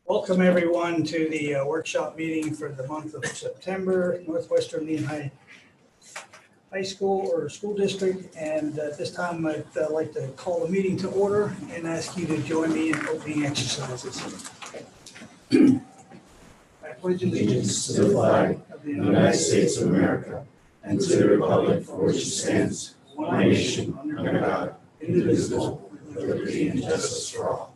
Welcome everyone to the workshop meeting for the month of September, Northwestern Lehigh High School or School District. And at this time, I'd like to call the meeting to order and ask you to join me in opening exercises. I pledge Allegiance to the flag of the United States of America and to the republic for which it stands, one nation, under God, indivisible, with liberty and justice for all.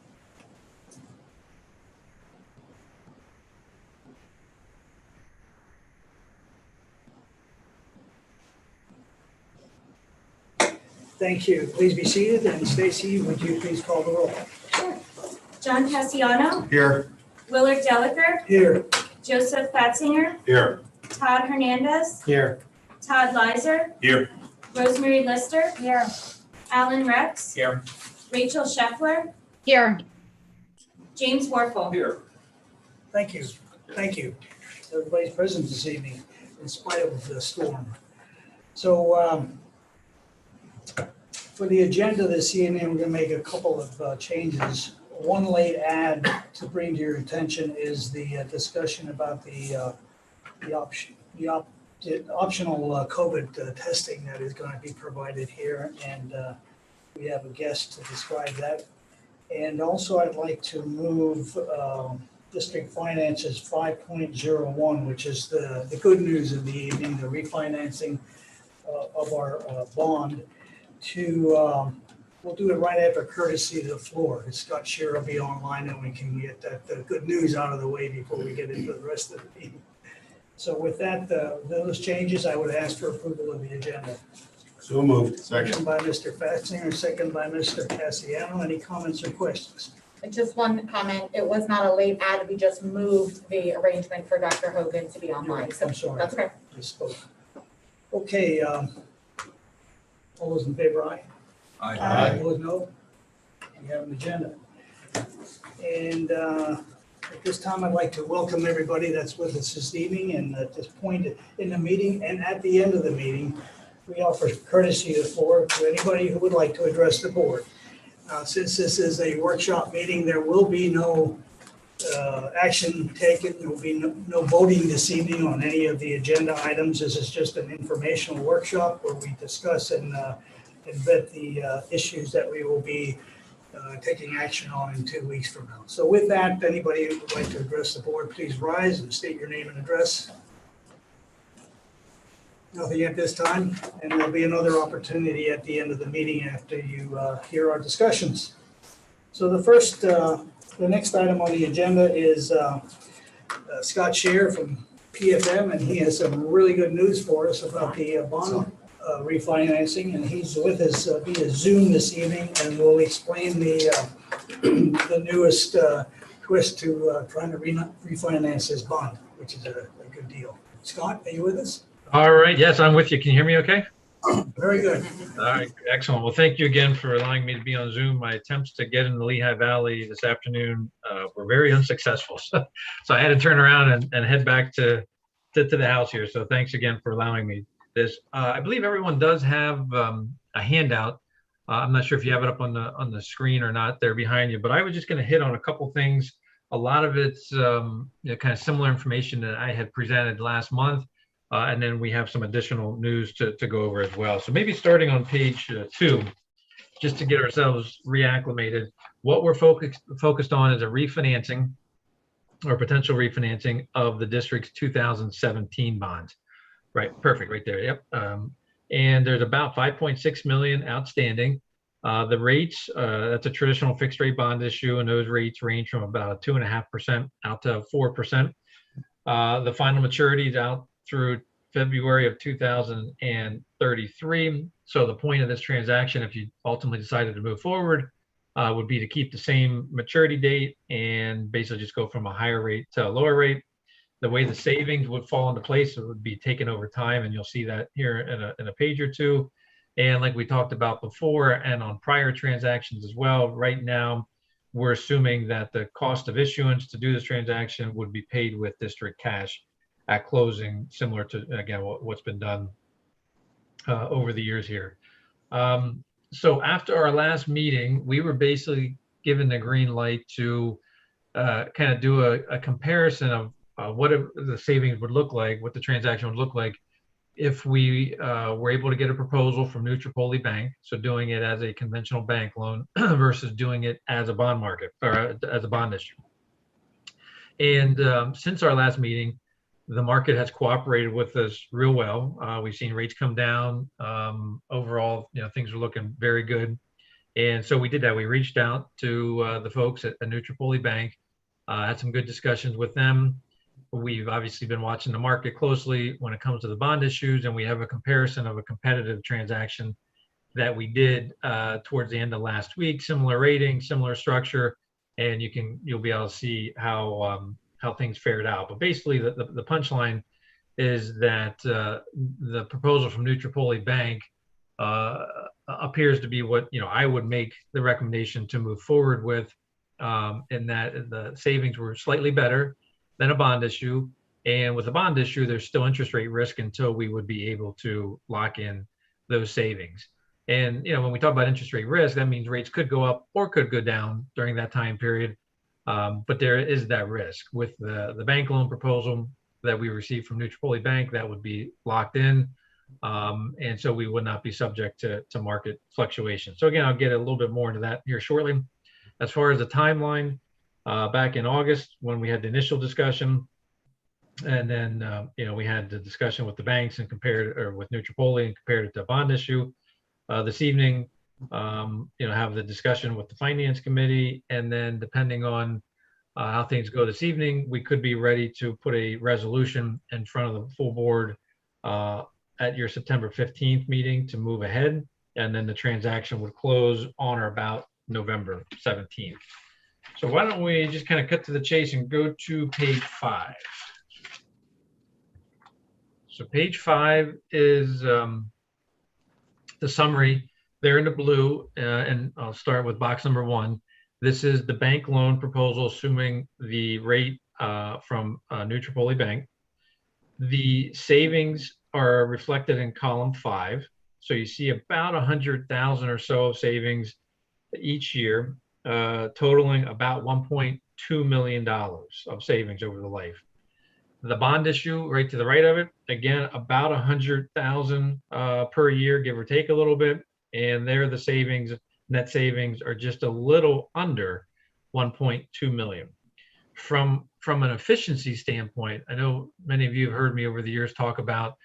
Thank you. Please be seated. And Stacy, would you please call the roll? Sure. John Cassiano. Here. Willard Delaker. Here. Joseph Fatzinger. Here. Todd Hernandez. Here. Todd Leiser. Here. Rosemary Lister. Here. Alan Rex. Here. Rachel Scheffler. Here. James Warfel. Here. Thank you. Thank you. Everybody's present this evening in spite of the storm. So for the agenda this evening, we're going to make a couple of changes. One late add to bring to your attention is the discussion about the optional COVID testing that is going to be provided here, and we have a guest to describe that. And also, I'd like to move District Finances 5.01, which is the good news of the evening, the refinancing of our bond, to we'll do it right after courtesy to the floor. Scott Shearer will be online and we can get that good news out of the way before we get into the rest of the meeting. So with that, those changes, I would ask for approval of the agenda. So moved. Motion by Mr. Fatzinger, second by Mr. Cassiano. Any comments or questions? Just one comment. It was not a late add. We just moved the arrangement for Dr. Hogan to be online. So I'm sorry. that's okay. I spoke. Okay, all those in favor, aye? Aye. Opposed, no? We have an agenda. And at this time, I'd like to welcome everybody that's with us this evening. And at this point in the meeting and at the end of the meeting, we offer courtesy of the floor to anybody who would like to address the board. Since this is a workshop meeting, there will be no action taken. There will be no voting this evening on any of the agenda items. This is just an informational workshop where we discuss and vet the issues that we will be taking action on in 2 weeks from now. So with that, anybody who would like to address the board, please rise and state your name and address. Nothing at this time, and there'll be another opportunity at the end of the meeting after you hear our discussions. So the next item on the agenda is Scott Shearer from PFM, and he has some really good news for us about the bond refinancing, and he's with us via Zoom this evening, and will explain the newest twist to trying to refinance this bond, which is a good deal. Scott, are you with us? All right. Yes, I'm with you. Can you hear me okay? Very good. All right. Excellent. Well, thank you again for allowing me to be on Zoom. My attempts to get in the Lehigh Valley this afternoon were very unsuccessful. So I had to turn around and head back to the house here. So thanks again for allowing me this. I believe everyone does have a handout. I'm not sure if you have it up on the screen or not there behind you, but I was just going to hit on a couple things. A lot of it's kind of similar information that I had presented last month. And then we have some additional news to go over as well. So maybe starting on page 2, just to get ourselves reacclimated, what we're focused on is a refinancing or potential refinancing of the district's 2017 bonds. Right, perfect, right there, yep. And there's about 5.6 million outstanding. The rates, that's a traditional fixed rate bond issue, and those rates range from about 2.5% out to 4%. The final maturity is out through February of 2033. So the point of this transaction, if you ultimately decided to move forward, would be to keep the same maturity date and basically just go from a higher rate to a lower rate. The way the savings would fall into place, it would be taken over time, and you'll see that here in a page or two. And like we talked about before and on prior transactions as well, right now, we're assuming that the cost of issuance to do this transaction would be paid with district cash at closing, similar to, again, what's been done over the years here. So after our last meeting, we were basically given the green light to kind of do a comparison of what the savings would look like, what the transaction would look like if we were able to get a proposal from Nutripoli Bank, so doing it as a conventional bank loan versus doing it as a bond market or as a bond issue. And since our last meeting, the market has cooperated with us real well. We've seen rates come down. Overall, things are looking very good. And so we did that. We reached out to the folks at Nutripoli Bank, had some good discussions with them. We've obviously been watching the market closely when it comes to the bond issues, and we have a comparison of a competitive transaction that we did towards the end of last week. Similar rating, similar structure, and you'll be able to see how things fared out. But basically, the punchline is that the proposal from Nutripoli Bank appears to be what I would make the recommendation to move forward with, in that the savings were slightly better than a bond issue. And with a bond issue, there's still interest rate risk until we would be able to lock in those savings. And when we talk about interest rate risk, that means rates could go up or could go down during that time period. But there is that risk with the bank loan proposal that we received from Nutripoli Bank that would be locked in. And so we would not be subject to market fluctuation. So again, I'll get a little bit more into that here shortly. As far as the timeline, back in August when we had the initial discussion, and then we had the discussion with the banks and with Nutripoli and compared it to a bond issue. This evening, have the discussion with the finance committee, and then depending on how things go this evening, we could be ready to put a resolution in front of the full board at your September 15th meeting to move ahead, and then the transaction would close on or about November 17th. So why don't we just kind of cut to the chase and go to page 5. So page 5 is the summary there in the blue, and I'll start with box number 1. This is the bank loan proposal, assuming the rate from Nutripoli Bank. The savings are reflected in column 5. So you see about 100,000 or so of savings each year, totaling about $1.2 million of savings over the life. The bond issue right to the right of it, again, about 100,000 per year, give or take a little bit. And there the savings, net savings, are just a little under 1.2 million. From an efficiency standpoint, I know many of you have heard me over the years talk about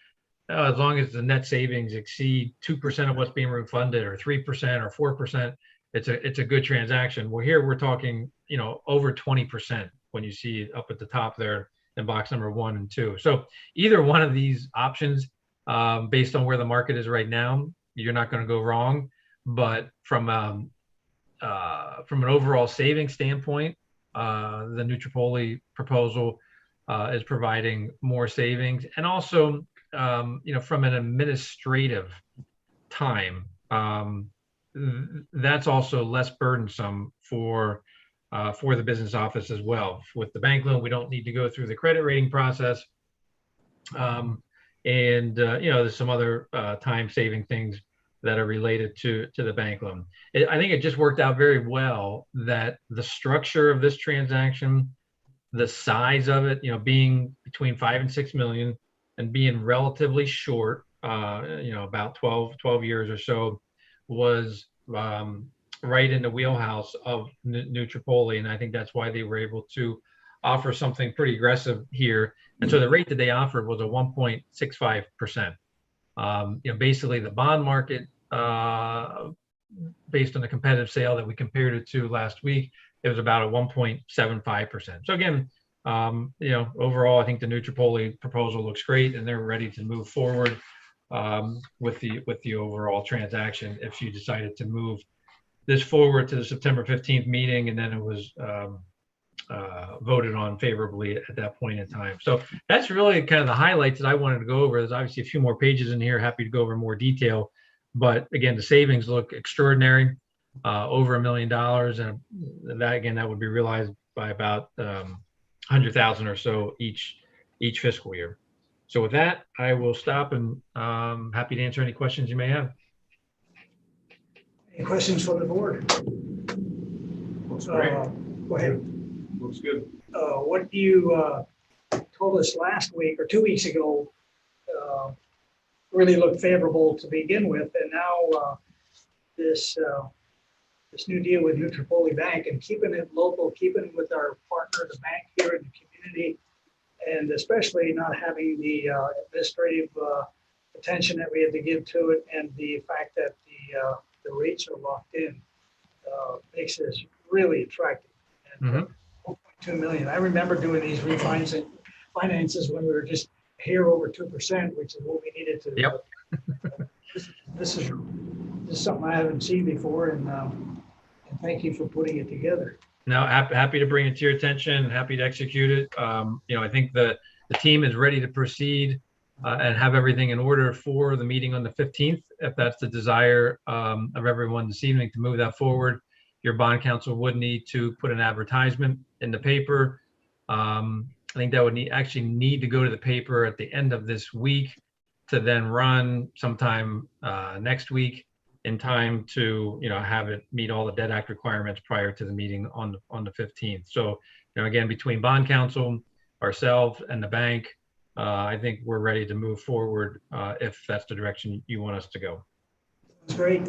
as long as the net savings exceed 2% of what's being refunded, or 3% or 4%, it's a good transaction. Well, here we're talking, over 20% when you see it up at the top there in box number 1 and 2. So either one of these options, based on where the market is right now, you're not going to go wrong. But from an overall savings standpoint, the Nutripoli proposal is providing more savings, and also, from an administrative time, that's also less burdensome for the business office as well. With the bank loan, we don't need to go through the credit rating process, and there's some other time-saving things that are related to the bank loan. I think it just worked out very well that the structure of this transaction, the size of it, being between 5 and 6 million, and being relatively short, about 12 years or so, was right in the wheelhouse of Nutripoli, and I think that's why they were able to offer something pretty aggressive here. And so the rate that they offered was a 1.65%. Basically the bond market, based on the competitive sale that we compared it to last week, it was about a 1.75%. So again, overall, I think the Nutripoli proposal looks great, and they're ready to move forward with the overall transaction if you decided to move this forward to the September 15th meeting, and then it was voted on favorably at that point in time. So that's really kind of the highlights that I wanted to go over. There's obviously a few more pages in here, happy to go over more detail, but again, the savings look extraordinary, over $1 million, and that would be realized by about 100,000 or so each fiscal year. So with that, I will stop, and happy to answer any questions you may have. Any questions from the board? Looks great. Go ahead. Looks good. What you told us last week or 2 weeks ago really looked favorable to begin with, and now this new deal with Nutripoli Bank and keeping it local, keeping it with our partner, the bank here in the community, and especially not having the administrative attention that we had to give to it, and the fact that the rates are locked in makes this really attractive. And 1.2 million. I remember doing these finances when we were just here over 2%, which is what we needed to. Yep. This is something I haven't seen before, and thank you for putting it together. No, happy to bring it to your attention, happy to execute it. I think the team is ready to proceed and have everything in order for the meeting on the 15th, if that's the desire of everyone this evening to move that forward. Your bond counsel would need to put an advertisement in the paper. I think that would actually need to go to the paper at the end of this week to then run sometime next week in time to have it meet all the Debt Act requirements prior to the meeting on the 15th. So again, between bond counsel, ourselves, and the bank, I think we're ready to move forward if that's the direction you want us to go. That's great.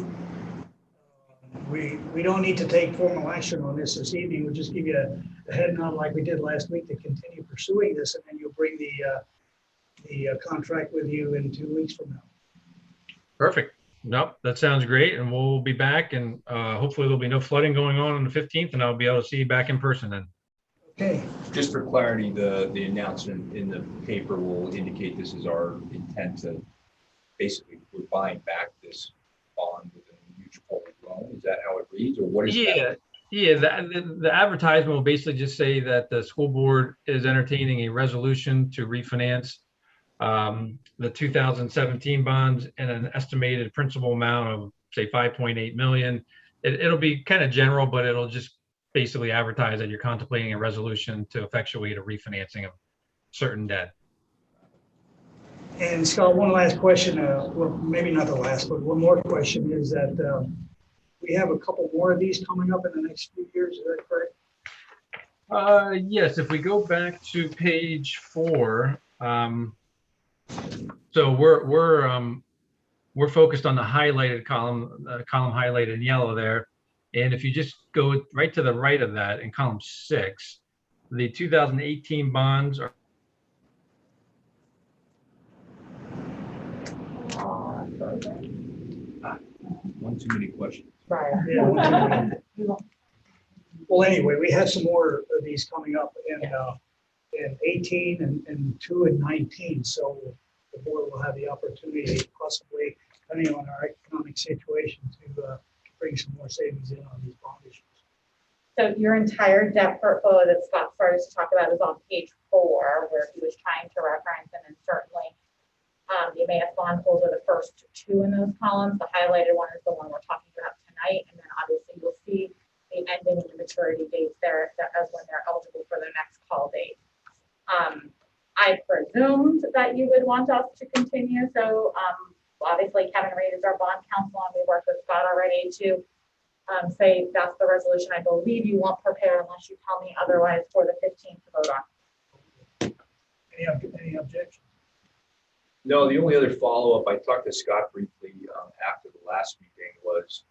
We don't need to take formal action on this evening. We'll just give you a head nod like we did last week to continue pursuing this, and then you'll bring the contract with you in 2 weeks from now. Perfect. Nope, that sounds great, and we'll be back, and hopefully there'll be no flooding going on the 15th, and I'll be able to see you back in person then. Okay. Just for clarity, the announcement in the paper will indicate this is our intent to basically we're buying back this bond with a mutual public loan. Is that how it reads, or what is that? Yeah. The advertisement will basically just say that the school board is entertaining a resolution to refinance the 2017 bonds and an estimated principal amount of say 5.8 million. It'll be kind of general, but it'll just basically advertise that you're contemplating a resolution to effectuate a refinancing of certain debt. And Scott, one last question, well, maybe not the last, but one more question is that we have a couple more of these coming up in the next few years, is that correct? Yes, if we go back to page 4, so we're focused on the highlighted column, column highlighted in yellow there. And if you just go right to the right of that in column 6, the 2018 bonds are. One too many questions. Right. Yeah. Well, anyway, we have some more of these coming up in 18 and 2 and 19. So the board will have the opportunity, possibly, depending on our economic situation, to bring some more savings in on these bond issues. So your entire debt portfolio that Scott started to talk about is on page 4, where he was trying to reference, and then certainly the MAS bond holds are the first 2 in those columns. The highlighted one is the one we're talking about tonight, and then obviously you'll see the ending and the maturity dates there as when they're eligible for their next call date. I presumed that you would want us to continue, so obviously Kevin Reed is our bond counsel, and we worked with Scott already to say that's the resolution I believe you want prepared unless you tell me otherwise for the 15th to vote on. Any objections? No, the only other follow-up, I talked to Scott briefly after the last meeting was,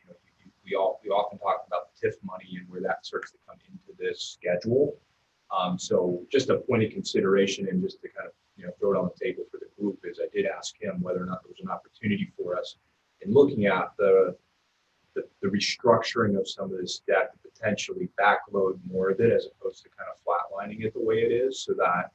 we often talk about the TIF money and where that starts to come into this schedule. So just a point of consideration, and just to kind of throw it on the table for the group, is I did ask him whether or not there was an opportunity for us in looking at the restructuring of some of this debt to potentially backload more of it as opposed to kind of flatlining it the way it is, so that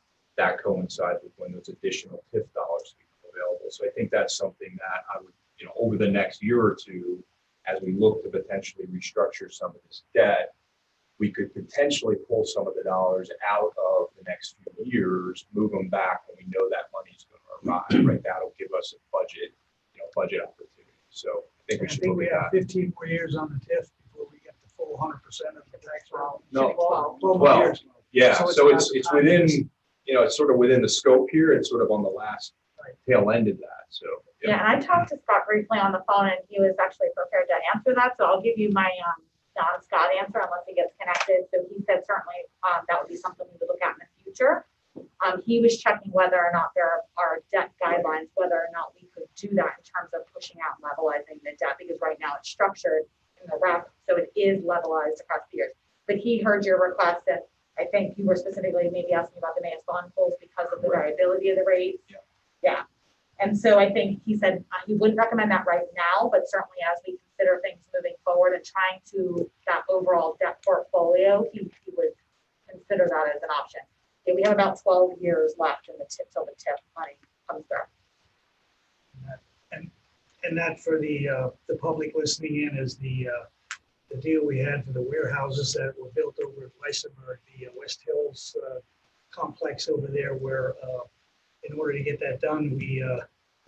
coincides with when those additional TIF dollars become available. So I think that's something that I would, over the next year or two, as we look to potentially restructure some of this debt, we could potentially pull some of the dollars out of the next few years, move them back when we know that money's going to arrive. Right, that'll give us a budget opportunity. So I think we should look we at have that. 15 more years on the TIF before we get the full 100% of the tax roll. No, 12 more years. Yeah, so it's it's within, it's sort of within the scope here. It's sort of on the last tail end of that, so. Yeah, and I talked to Scott briefly on the phone, and he was actually prepared to answer that, so I'll give you my non-Scott answer unless he gets connected. So he said certainly that would be something we would look at in the future. He was checking whether or not there are debt guidelines, whether or not we could do that in terms of pushing out and levelizing the debt, because right now it's structured in the REP, so it is levelized across the years. But he heard your request, and I think you were specifically maybe asking about the Mass bond pools because of the variability of the rates. Yeah. And so I think he said he wouldn't recommend that right now, but certainly as we consider things moving forward and trying to that overall debt portfolio, he would consider that as an option. Yeah, we have about 12 years left in the tip till the tip money comes through. And that for the public listening in is the deal we had for the warehouses that were built over at Weissenberg, the West Hills complex over there, where in order to get that done, we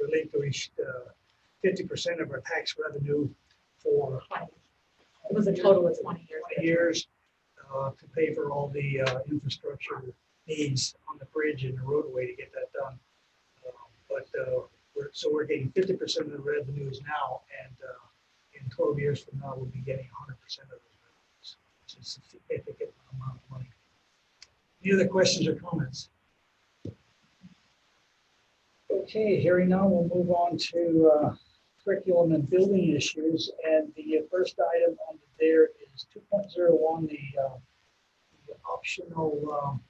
relinquished 50% of our tax revenue for 20. It was a total of 20 years. 20 years to pay for all the infrastructure needs on the bridge and the roadway to get that done. We're getting 50% of the revenues now, and in 12 years from now, we'll be getting 100% of those revenues, which is a significant amount of money. Any other questions or comments? Okay, hearing none, we'll move on to curriculum and building issues. And the first item on there is 2.01, the optional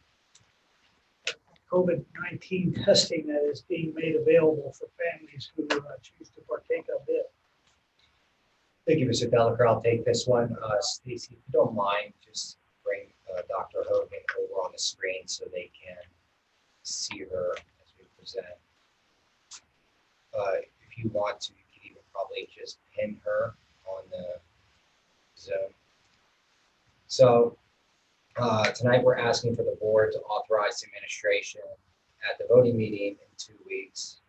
COVID-19 testing that is being made available for families who choose to partake of it. Thank you, Mr. Delacour. I'll take this one. Stacy, if you don't mind, just bring Dr. Hogan over on the screen so they can see her as we present. If you want to, you can even probably just pin her on the Zoom. So tonight we're asking for the board to authorize administration at the voting meeting in 2 weeks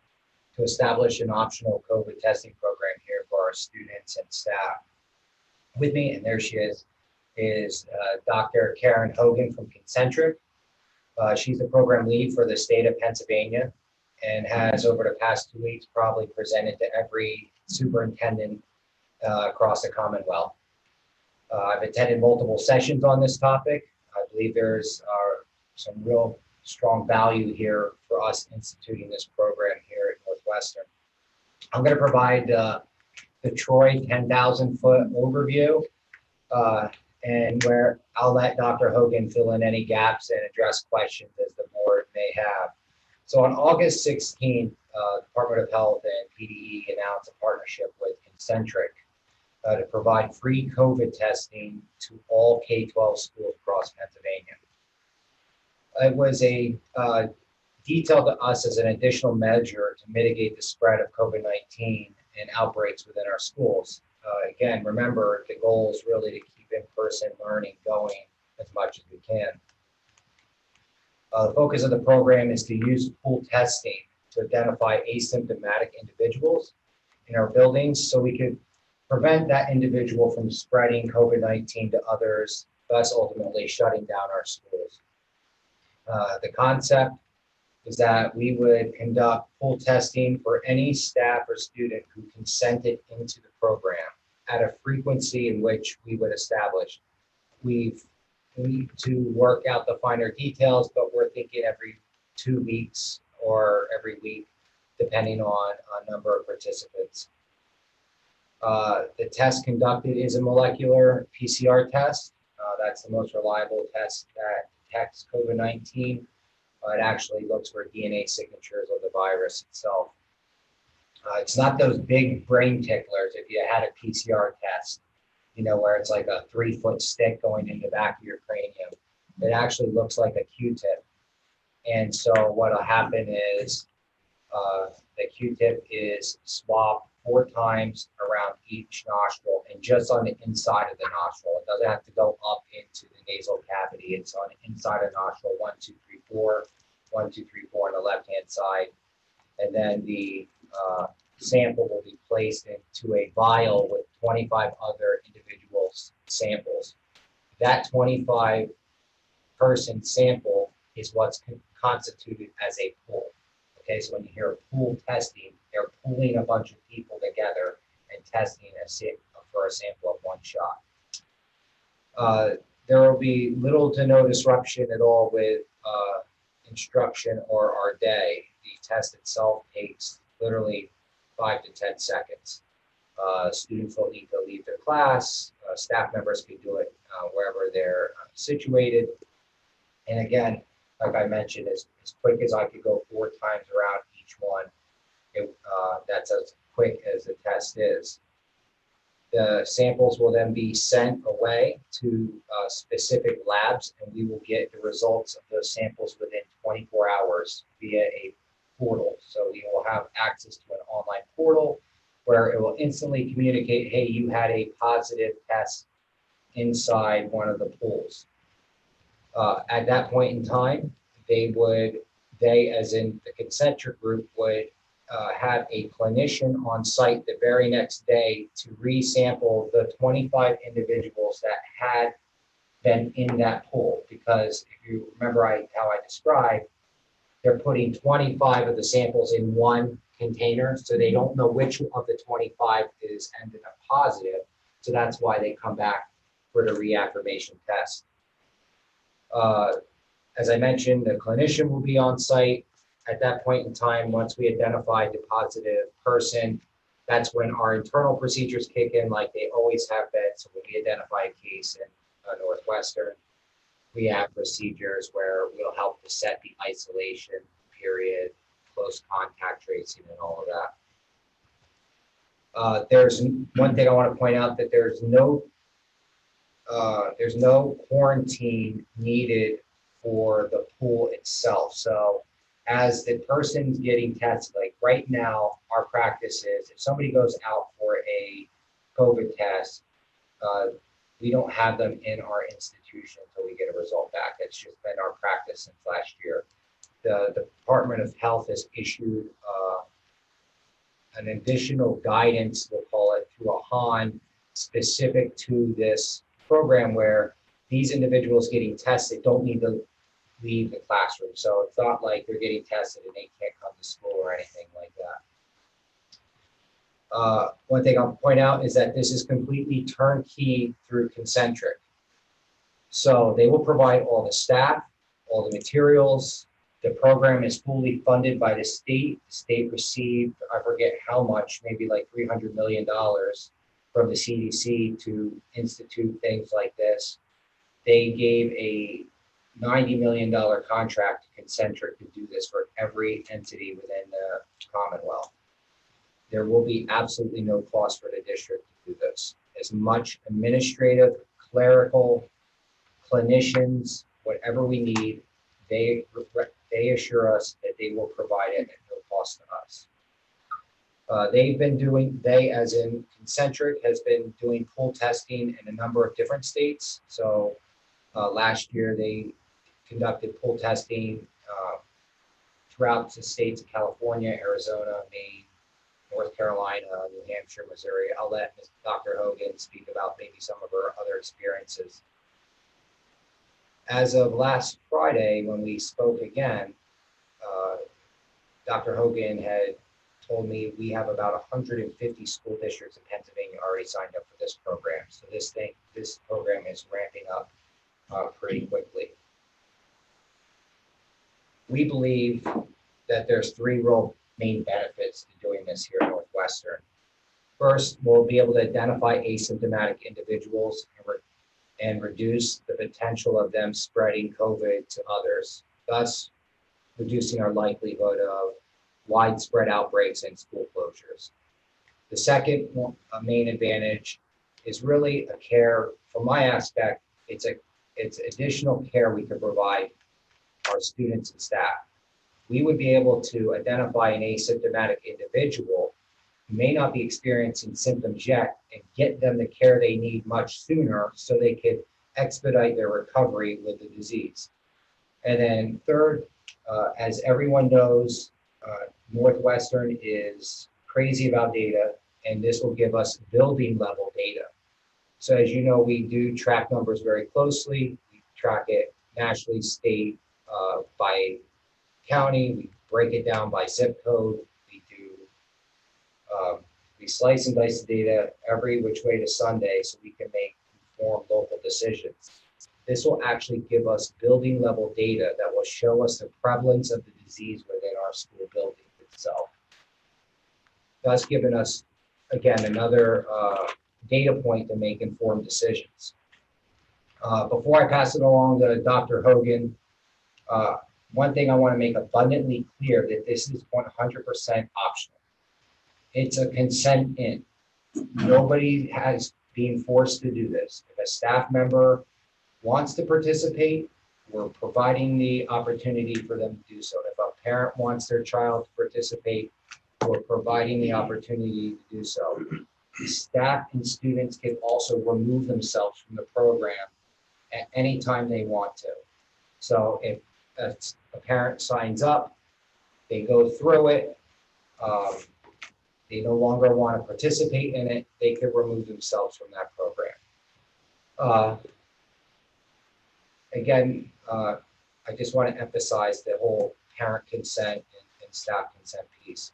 to establish an optional COVID testing program here for our students and staff. With me, and there she is Dr. Karen Hogan from Concentric. She's the program lead for the state of Pennsylvania and has over the past 2 weeks probably presented to every superintendent across the Commonwealth. I've attended multiple sessions on this topic. I believe there's some real strong value here for us instituting this program here at Northwestern. I'm going to provide the Troy 10,000-foot overview and where I'll let Dr. Hogan fill in any gaps and address questions as the board may have. So on August 16th, Department of Health and PDE announced a partnership with Concentric to provide free COVID testing to all K-12 schools across Pennsylvania. It was a detailed to us as an additional measure to mitigate the spread of COVID-19 and outbreaks within our schools. Again, remember, the goal is really to keep in-person learning going as much as we can. The focus of the program is to use pool testing to identify asymptomatic individuals in our buildings so we could prevent that individual from spreading COVID-19 to others, thus ultimately shutting down our schools. The concept is that we would conduct pool testing for any staff or student who consented into the program at a frequency in which we would establish. We need to work out the finer details, but we're thinking every 2 weeks or every week, depending on a number of participants. The test conducted is a molecular PCR test. That's the most reliable test that detects COVID-19. It actually looks for DNA signatures of the virus itself. It's not those big brain ticklers if you had a PCR test, you know, where it's like a 3-foot stick going in the back of your cranium. It actually looks like a Q-tip. And so what'll happen is the Q-tip is swabbed 4 times around each nostril and just on the inside of the nostril. It doesn't have to go up into the nasal cavity. It's on the inside of the nostril, 1, 2, 3, 4, 1, 2, 3, 4 on the left-hand side. And then the sample will be placed into a vial with 25 other individual samples. That 25-person sample is what's constituted as a pool. Okay, so when you hear pool testing, they're pooling a bunch of people together and testing for a sample of one shot. There will be little to no disruption at all with instruction or our day. The test itself takes literally 5 to 10 seconds. Students will need to leave their class. Staff members can do it wherever they're situated. And again, like I mentioned, as quick as I could go 4 times around each one, that's as quick as the test is. The samples will then be sent away to specific labs, and we will get the results of those samples within 24 hours via a portal. So we will have access to an online portal where it will instantly communicate, hey, you had a positive test inside one of the pools. At that point in time, they as in the concentric group would have a clinician on site the very next day to resample the 25 individuals that had been in that pool. Because if you remember how I described, they're putting 25 of the samples in one container, so they don't know which of the 25 is ended up positive. So that's why they come back for the reaffirmation test. As I mentioned, the clinician will be on site. At that point in time, once we identify the positive person, that's when our internal procedures kick in like they always have been. So when we identify a case in Northwestern, we have procedures where we'll help to set the isolation period, close contact tracing, and all of that. There's one thing I want to point out, that there's no quarantine needed for the pool itself. So as the person's getting tested, like right now, our practice is if somebody goes out for a COVID test, we don't have them in our institution until we get a result back. That's just been our practice since last year. The Department of Health has issued an additional guidance, we'll call it, through a HAN specific to this program, where these individuals getting tested don't need to leave the classroom. So it's not like they're getting tested and they can't come to school or anything like that. One thing I'll point out is that this is completely turnkey through Concentric. So they will provide all the staff, all the materials. The program is fully funded by the state. The state received, I forget how much, maybe like $300 million from the CDC to institute things like this. They gave a $90 million contract to Concentric to do this for every entity within the Commonwealth. There will be absolutely no cost for the district to do this. As much administrative, clerical, clinicians, whatever we need, they assure us that they will provide it at no cost to us. They as in Concentric has been doing pool testing in a number of different states. So last year they conducted pool testing throughout the states of California, Arizona, Maine, North Carolina, New Hampshire, Missouri. I'll let Dr. Hogan speak about maybe some of her other experiences. As of last Friday, when we spoke again, Dr. Hogan had told me we have about 150 school districts in Pennsylvania already signed up for this program. So this program is ramping up pretty quickly. We believe that there's 3 real main benefits to doing this here at Northwestern. First, we'll be able to identify asymptomatic individuals and reduce the potential of them spreading COVID to others, thus reducing our likelihood of widespread outbreaks and school closures. The second main advantage is really a care, from my aspect, it's additional care we can provide our students and staff. We would be able to identify an asymptomatic individual who may not be experiencing symptoms yet and get them the care they need much sooner so they could expedite their recovery with the disease. And then third, as everyone knows, Northwestern is crazy about data, and this will give us building level data. So as you know, we do track numbers very closely. We track it nationally, state, by county. We break it down by zip code. We slice and dice the data every which way to Sunday so we can make informed local decisions. This will actually give us building level data that will show us the prevalence of the disease within our school building itself. Thus giving us, again, another data point to make informed decisions. Before I pass it along to Dr. Hogan, one thing I want to make abundantly clear that this is 100% optional. It's a consent in. Nobody has been forced to do this. If a staff member wants to participate, we're providing the opportunity for them to do so. If a parent wants their child to participate, we're providing the opportunity to do so. The staff and students can also remove themselves from the program at any time they want to. So if a parent signs up, they go through it, they no longer want to participate in it, they can remove themselves from that program. Again, I just want to emphasize the whole parent consent and staff consent piece.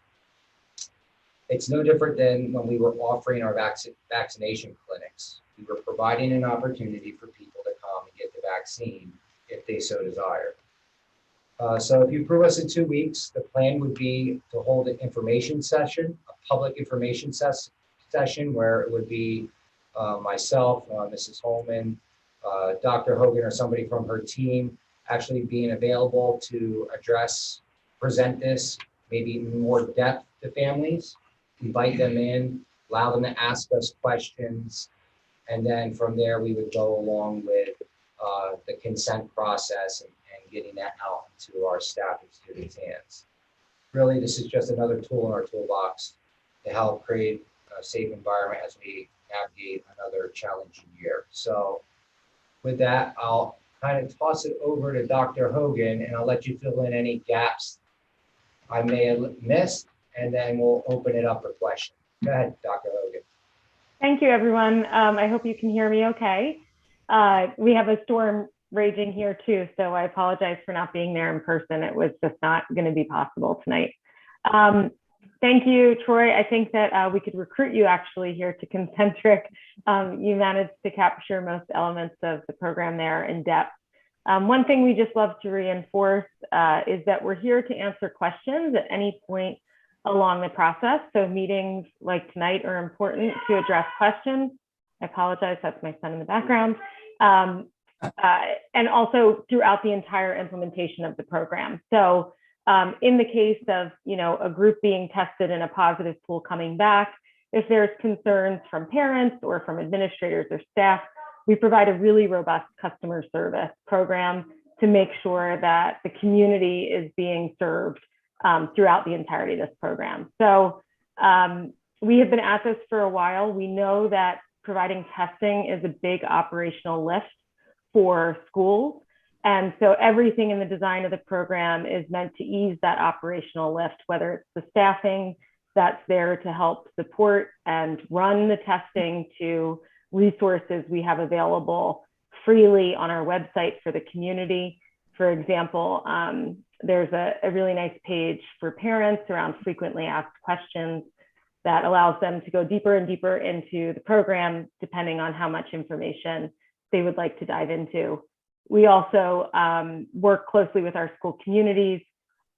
It's no different than when we were offering our vaccination clinics. We were providing an opportunity for people to come and get the vaccine if they so desired. So if you approve us in 2 weeks, the plan would be to hold an information session, a public information session where it would be myself, Mrs. Holman, Dr. Hogan, or somebody from her team actually being available to present this, maybe in more depth to families, invite them in, allow them to ask us questions, and then from there we would go along with the consent process and getting that out into our staff and students' hands. Really, this is just another tool in our toolbox to help create a safe environment as we navigate another challenging year. So with that, I'll kind of toss it over to Dr. Hogan, and I'll let you fill in any gaps I may have missed, and then we'll open it up for questions. Go ahead, Dr. Hogan. Thank you, everyone. I hope you can hear me okay. We have a storm raging here too, so I apologize for not being there in person. It was just not going to be possible tonight. Thank you, Troy. I think that we could recruit you actually here to Concentric. You managed to capture most elements of the program there in depth. One thing we just love to reinforce is that we're here to answer questions at any point along the process. So meetings like tonight are important to address questions. I apologize, that's my son in the background. And also throughout the entire implementation of the program. So in the case of a group being tested and a positive pool coming back, if there's concerns from parents or from administrators or staff, we provide a really robust customer service program to make sure that the community is being served throughout the entirety of this program. So we have been at this for a while. We know that providing testing is a big operational lift for schools. And so everything in the design of the program is meant to ease that operational lift, whether it's the staffing that's there to help support and run the testing to resources we have available freely on our website for the community. For example, there's a really nice page for parents around frequently asked questions that allows them to go deeper and deeper into the program, depending on how much information they would like to dive into. We also work closely with our school communities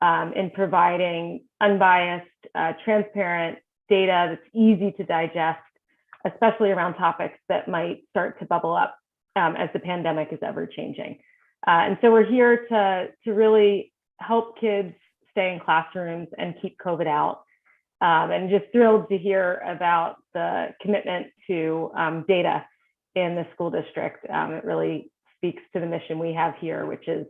in providing unbiased, transparent data that's easy to digest, especially around topics that might start to bubble up as the pandemic is ever changing. And so we're here to really help kids stay in classrooms and keep COVID out. And just thrilled to hear about the commitment to data in the school district. It really speaks to the mission we have here, which is,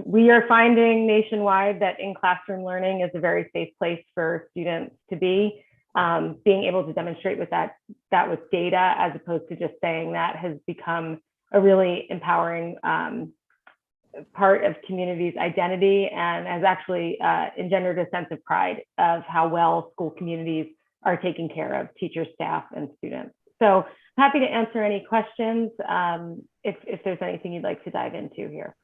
we are finding nationwide that in-classroom learning is a very safe place for students to be. Being able to demonstrate with that with data, as opposed to just saying that, has become a really empowering part of community's identity, and has actually engendered a sense of pride of how well school communities are taking care of teachers, staff, and students. So happy to answer any questions if there's anything you'd like to dive into here.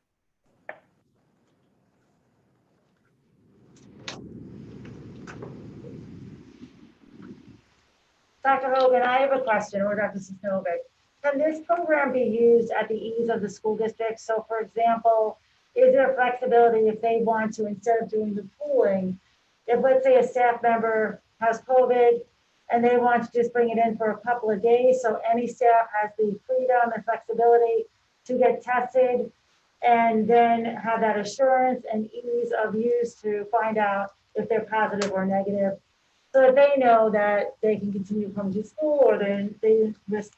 Dr. Hogan, I have a question, or Dr. Sisnovic. Can this program be used at the ease of the school district? So for example, is there flexibility if they want to, instead of doing the pooling, if let's say a staff member has COVID and they want to just bring it in for a couple of days, so any staff has the freedom and flexibility to get tested and then have that assurance and ease of use to find out if they're positive or negative, so that they know that they can continue coming to school or they risk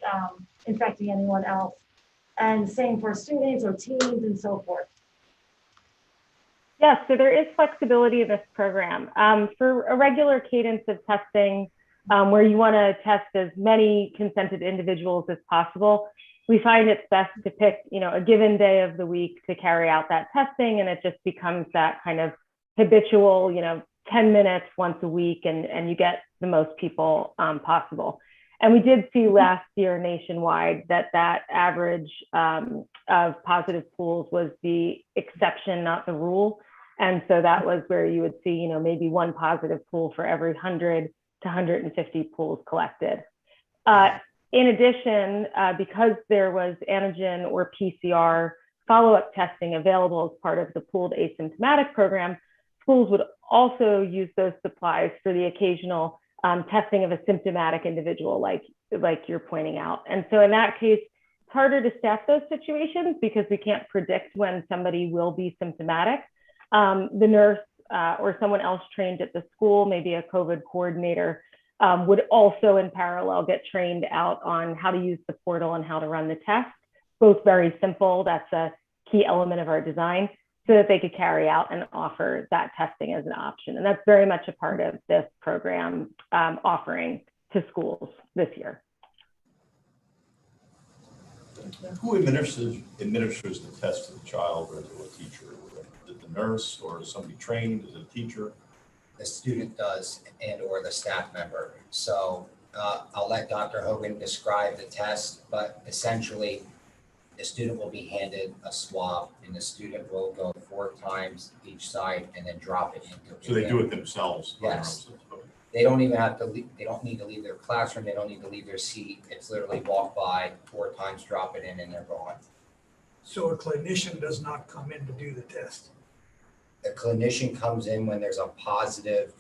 infecting anyone else. And same for students or teams and so forth. Yes, so there is flexibility in this program. For a regular cadence of testing, where you want to test as many consented individuals as possible, we find it's best to pick, a given day of the week to carry out that testing, and it just becomes that kind of habitual, 10 minutes once a week, and you get the most people possible. And we did see last year nationwide that average of positive pools was the exception, not the rule. And so that was where you would see, maybe one positive pool for every 100 to 150 pools collected. In addition, because there was antigen or PCR follow-up testing available as part of the pooled asymptomatic program, schools would also use those supplies for the occasional testing of a symptomatic individual, like you're pointing out. And so in that case, it's harder to staff those situations because we can't predict when somebody will be symptomatic. The nurse or someone else trained at the school, maybe a COVID coordinator, would also in parallel get trained out on how to use the portal and how to run the test. Both very simple. That's a key element of our design, so that they could carry out and offer that testing as an option. And that's very much a part of this program offering to schools this year. Who administers the test to the child or to a teacher? Is it the nurse or somebody trained? Is it a teacher? The student does, and or the staff member. So I'll let Dr. Hogan describe the test, but essentially the student will be handed a swab, and the student will go 4 times each side and then drop it into. So they do it themselves? Yes. They don't even have to leave, they don't need to leave their classroom, they don't need to leave their seat. It's literally walk by 4 times, drop it in, and they're gone. So a clinician does not come in to do the test? The clinician comes in when there's a positive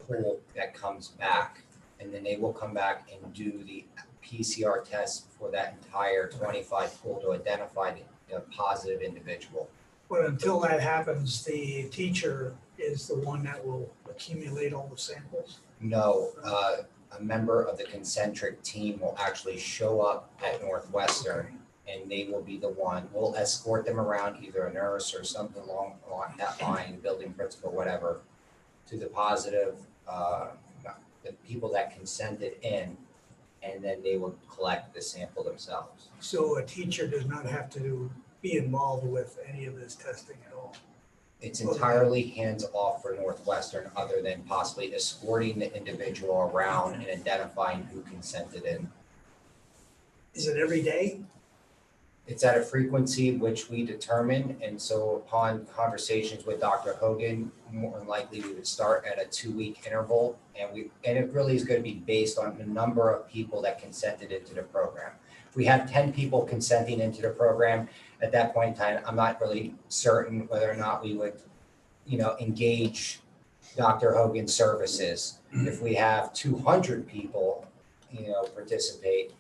pool that comes back, and then they will come back and do the PCR test for that entire 25 pool to identify the positive individual. But until that happens, the teacher is the one that will accumulate all the samples? No, a member of the concentric team will actually show up at Northwestern, and they will be the one, we'll escort them around, either a nurse or something along that line, building principal, whatever, to the positive, the people that consented in, and then they will collect the sample themselves. So a teacher does not have to be involved with any of this testing at all? It's entirely hands-off for Northwestern, other than possibly escorting the individual around and identifying who consented in. Is it every day? It's at a frequency which we determine, and so upon conversations with Dr. Hogan, more than likely we would start at a 2-week interval, and it really is going to be based on the number of people that consented into the program. If we have 10 people consenting into the program, at that point in time, I'm not really certain whether or not we would, engage Dr. Hogan's services. If we have 200 people, participate,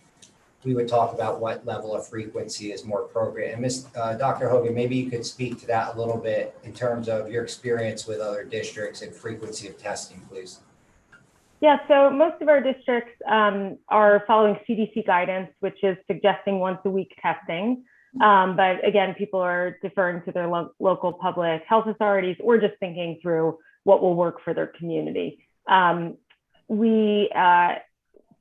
we would talk about what level of frequency is more appropriate. And Dr. Hogan, maybe you could speak to that a little bit in terms of your experience with other districts and frequency of testing, please. Yeah, so most of our districts are following CDC guidance, which is suggesting once a week testing. But again, people are deferring to their local public health authorities or just thinking through what will work for their community. We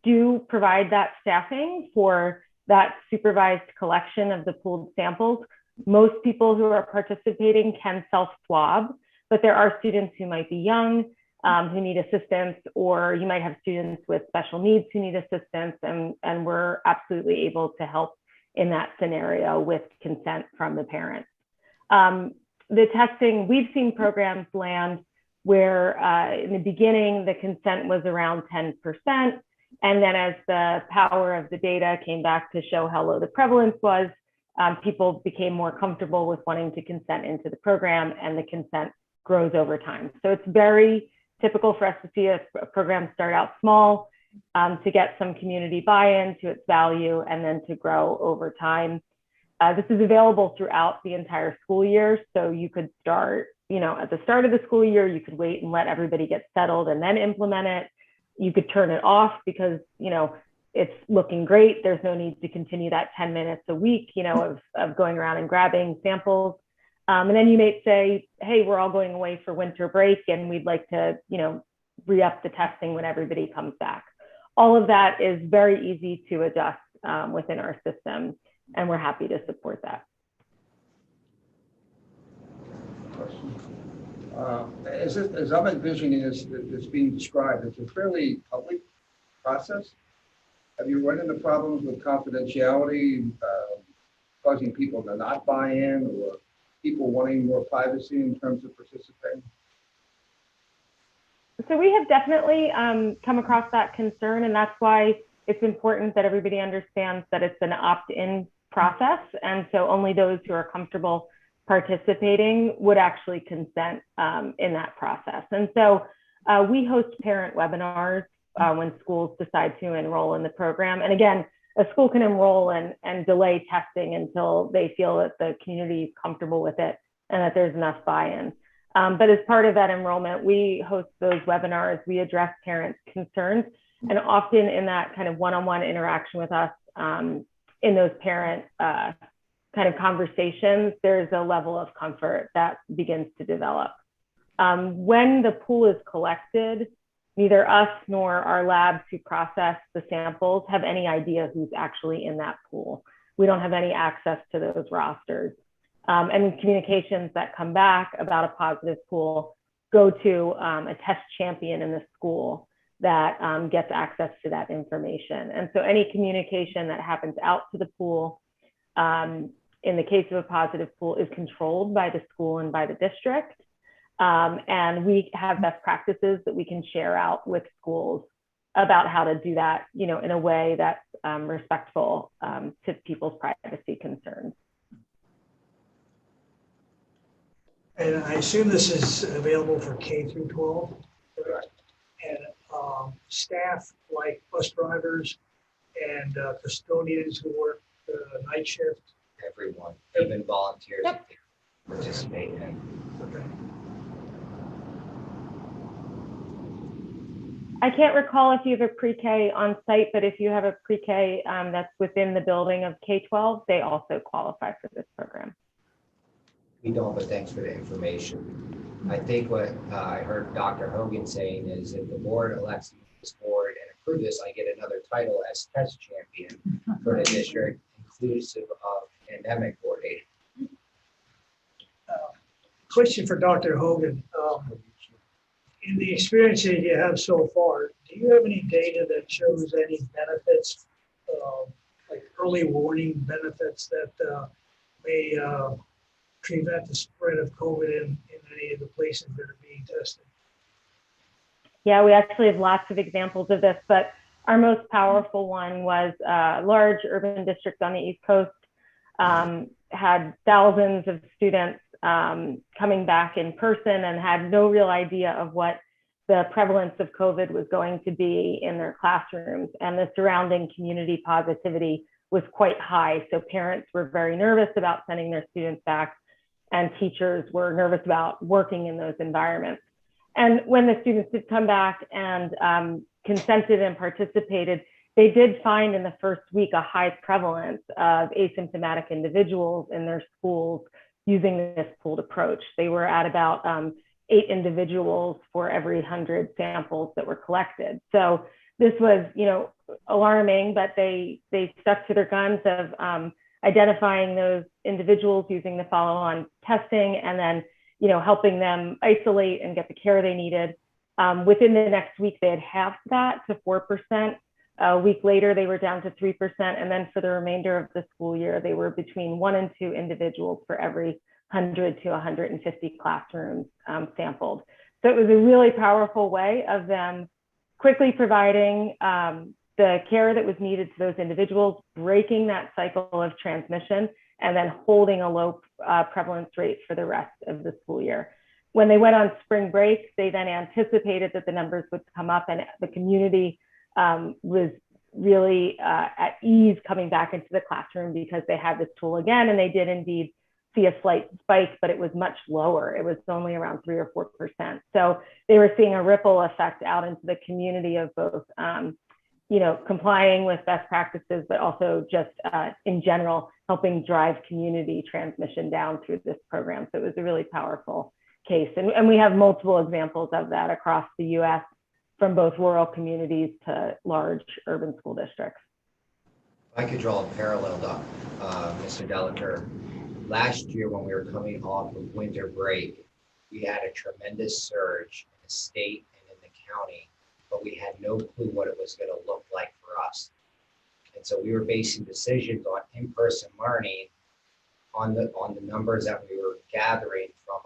do provide that staffing for that supervised collection of the pooled samples. Most people who are participating can self-swab, but there are students who might be young, who need assistance, or you might have students with special needs who need assistance, and we're absolutely able to help in that scenario with consent from the parents. The testing, we've seen programs land where in the beginning, the consent was around 10%. And then as the power of the data came back to show how low the prevalence was, people became more comfortable with wanting to consent into the program, and the consent grows over time. So it's very typical for us to see a program start out small, to get some community buy-in to its value, and then to grow over time. This is available throughout the entire school year. So you could start, at the start of the school year, you could wait and let everybody get settled and then implement it. You could turn it off because, it's looking great. There's no need to continue that 10 minutes a week, of going around and grabbing samples. And then you may say, hey, we're all going away for winter break and we'd like to, re-up the testing when everybody comes back. All of that is very easy to adjust within our system, and we're happy to support that. As I'm envisioning this being described, it's a fairly public process. Have you run into problems with confidentiality, causing people to not buy in, or people wanting more privacy in terms of participating? So we have definitely come across that concern, and that's why it's important that everybody understands that it's an opt-in process. And so only those who are comfortable participating would actually consent in that process. And so we host parent webinars when schools decide to enroll in the program. And again, a school can enroll and delay testing until they feel that the community is comfortable with it and that there's enough buy-in. But as part of that enrollment, we host those webinars, we address parents' concerns, and often in that kind of one-on-one interaction with us, in those parent kind of conversations, there's a level of comfort that begins to develop. When the pool is collected, neither us nor our labs who process the samples have any idea who's actually in that pool. We don't have any access to those rosters. And communications that come back about a positive pool go to a test champion in the school that gets access to that information. And so any communication that happens out to the pool, in the case of a positive pool, is controlled by the school and by the district. And we have best practices that we can share out with schools about how to do that, in a way that's respectful to people's privacy concerns. And I assume this is available for K through 12? Correct. And staff like bus drivers and custodians who work night shift? Everyone, even volunteers, Yep. if they participate in. Okay. I can't recall if you have a pre-K on site, but if you have a pre-K that's within the building of K-12, they also qualify for this program. We don't, but thanks for the information. I think what I heard Dr. Hogan saying is if the board elects this board and approve this, I get another title as test champion for the district, inclusive of pandemic coordinator. Question for Dr. Hogan. In the experience that you have so far, do you have any data that shows any benefits, like early warning benefits that may prevent the spread of COVID in any of the places that are being tested? Yeah, we actually have lots of examples of this, but our most powerful one was a large urban district on the East Coast, had thousands of students coming back in person and had no real idea of what the prevalence of COVID was going to be in their classrooms. And the surrounding community positivity was quite high. So parents were very nervous about sending their students back, and teachers were nervous about working in those environments. And when the students did come back and consented and participated, they did find in the first week a high prevalence of asymptomatic individuals in their schools using this pooled approach. They were at about 8 individuals for every 100 samples that were collected. So this was, alarming, but they stuck to their guns of identifying those individuals using the follow-on testing, and then, helping them isolate and get the care they needed. Within the next week, they had halved that to 4%. A week later, they were down to 3%. And then for the remainder of the school year, they were between 1 and 2 individuals for every 100 to 150 classrooms sampled. So it was a really powerful way of them quickly providing the care that was needed to those individuals, breaking that cycle of transmission, and then holding a low prevalence rate for the rest of the school year. When they went on spring break, they then anticipated that the numbers would come up, and the community was really at ease coming back into the classroom because they had this tool again, and they did indeed see a slight spike, but it was much lower. It was only around 3 or 4%. So they were seeing a ripple effect out into the community of both, complying with best practices, but also just in general, helping drive community transmission down through this program. So it was a really powerful case. And we have multiple examples of that across the US, from both rural communities to large urban school districts. I could draw a parallel, Mr. Delacour. Last year, when we were coming off of winter break, we had a tremendous surge in the state and in the county, but we had no clue what it was going to look like for us. And so we were basing decisions on in-person learning on the numbers that we were gathering from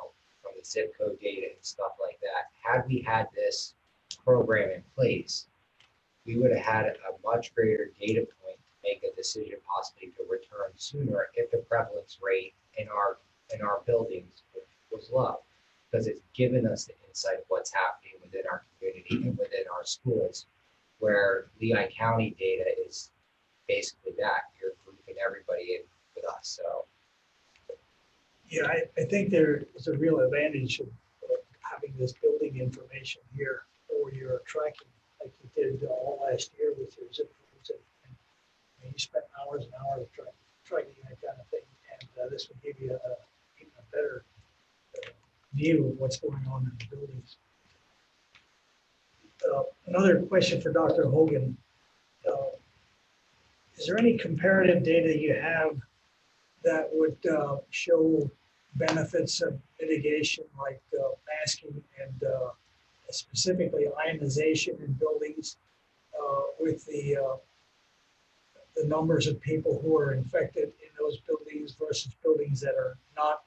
the zip code data and stuff like that. Had we had this program in place, we would have had a much greater data point to make a decision possibly to return sooner if the prevalence rate in our buildings was low, because it's given us the insight of what's happening within our community and within our schools, where Lehigh County data is basically that. You're grouping everybody in with us. So Yeah, I think there is a real advantage of having this building information here for your tracking, like you did all last year with your zip codes. And you spent hours and hours tracking that kind of thing. And this would give you even a better view of what's going on in the buildings. Another question for Dr. Hogan. Is there any comparative data you have that would show benefits of mitigation, like masking and specifically ionization in buildings with the numbers of people who are infected in those buildings versus buildings that are not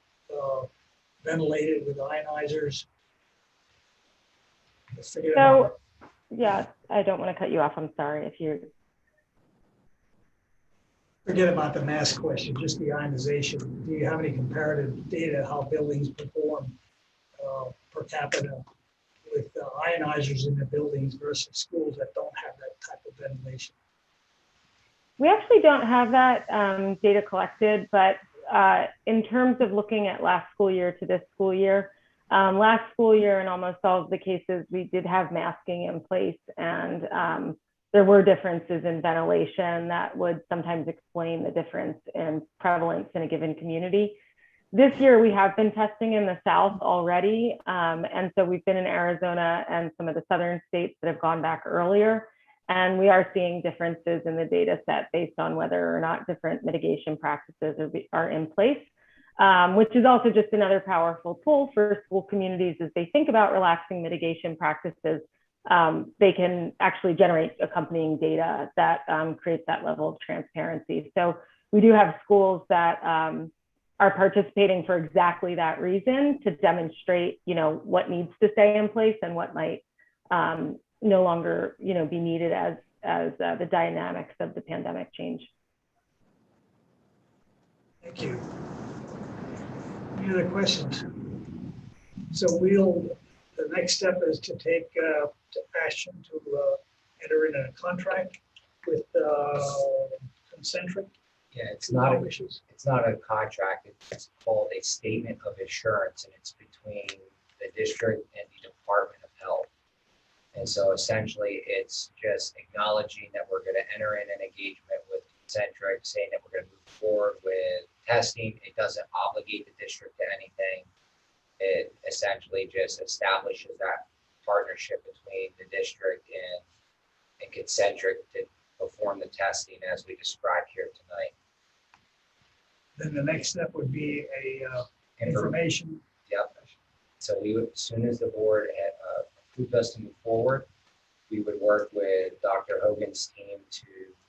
ventilated with ionizers? So, yeah, I don't want to cut you off. I'm sorry if you're. Forget about the mask question, just the ionization. Do you have any comparative data how buildings perform per capita with ionizers in the buildings versus schools that don't have that type of ventilation? We actually don't have that data collected, but in terms of looking at last school year to this school year, last school year in almost all of the cases, we did have masking in place, and there were differences in ventilation that would sometimes explain the difference in prevalence in a given community. This year, we have been testing in the South already. And so we've been in Arizona and some of the southern states that have gone back earlier. And we are seeing differences in the data set based on whether or not different mitigation practices are in place, which is also just another powerful tool for school communities as they think about relaxing mitigation practices. They can actually generate accompanying data that creates that level of transparency. So we do have schools that are participating for exactly that reason, to demonstrate, what needs to stay in place and what might no longer, be needed as the dynamics of the pandemic change. Thank you. Any other questions? So the next step is to take action to enter in a contract with Concentric. yeah, it's not a contract. It's called a statement of assurance, and it's between the district and the Department of Health. And so essentially, it's just acknowledging that we're going to enter in an engagement with Concentric, saying that we're going to move forward with testing. It doesn't obligate the district to anything. It essentially just establishes that partnership between the district and Concentric to perform the testing as we described here tonight. Then the next step would be a information. Yep. So we would, as soon as the board had approved us to move forward, we would work with Dr. Hogan's team to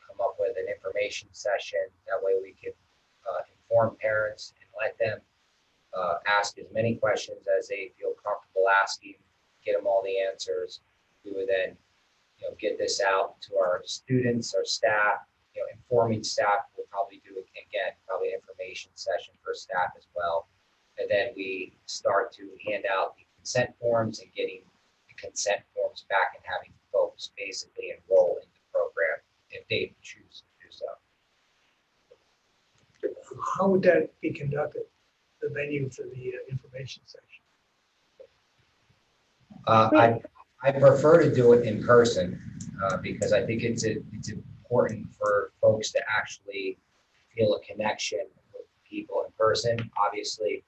come up with an information session. That way we could inform parents and let them ask as many questions as they feel comfortable asking get them all the answers. We would then, get this out to our students, our staff, informing staff. We'll probably do, again, probably information session for staff as well. And then we start to hand out the consent forms and getting the consent forms back and having folks basically enroll in the program if they choose to do so. How would that be conducted, the venue for the information section? I prefer to do it in person because I think it's important for folks to actually feel a connection with people in person. Obviously,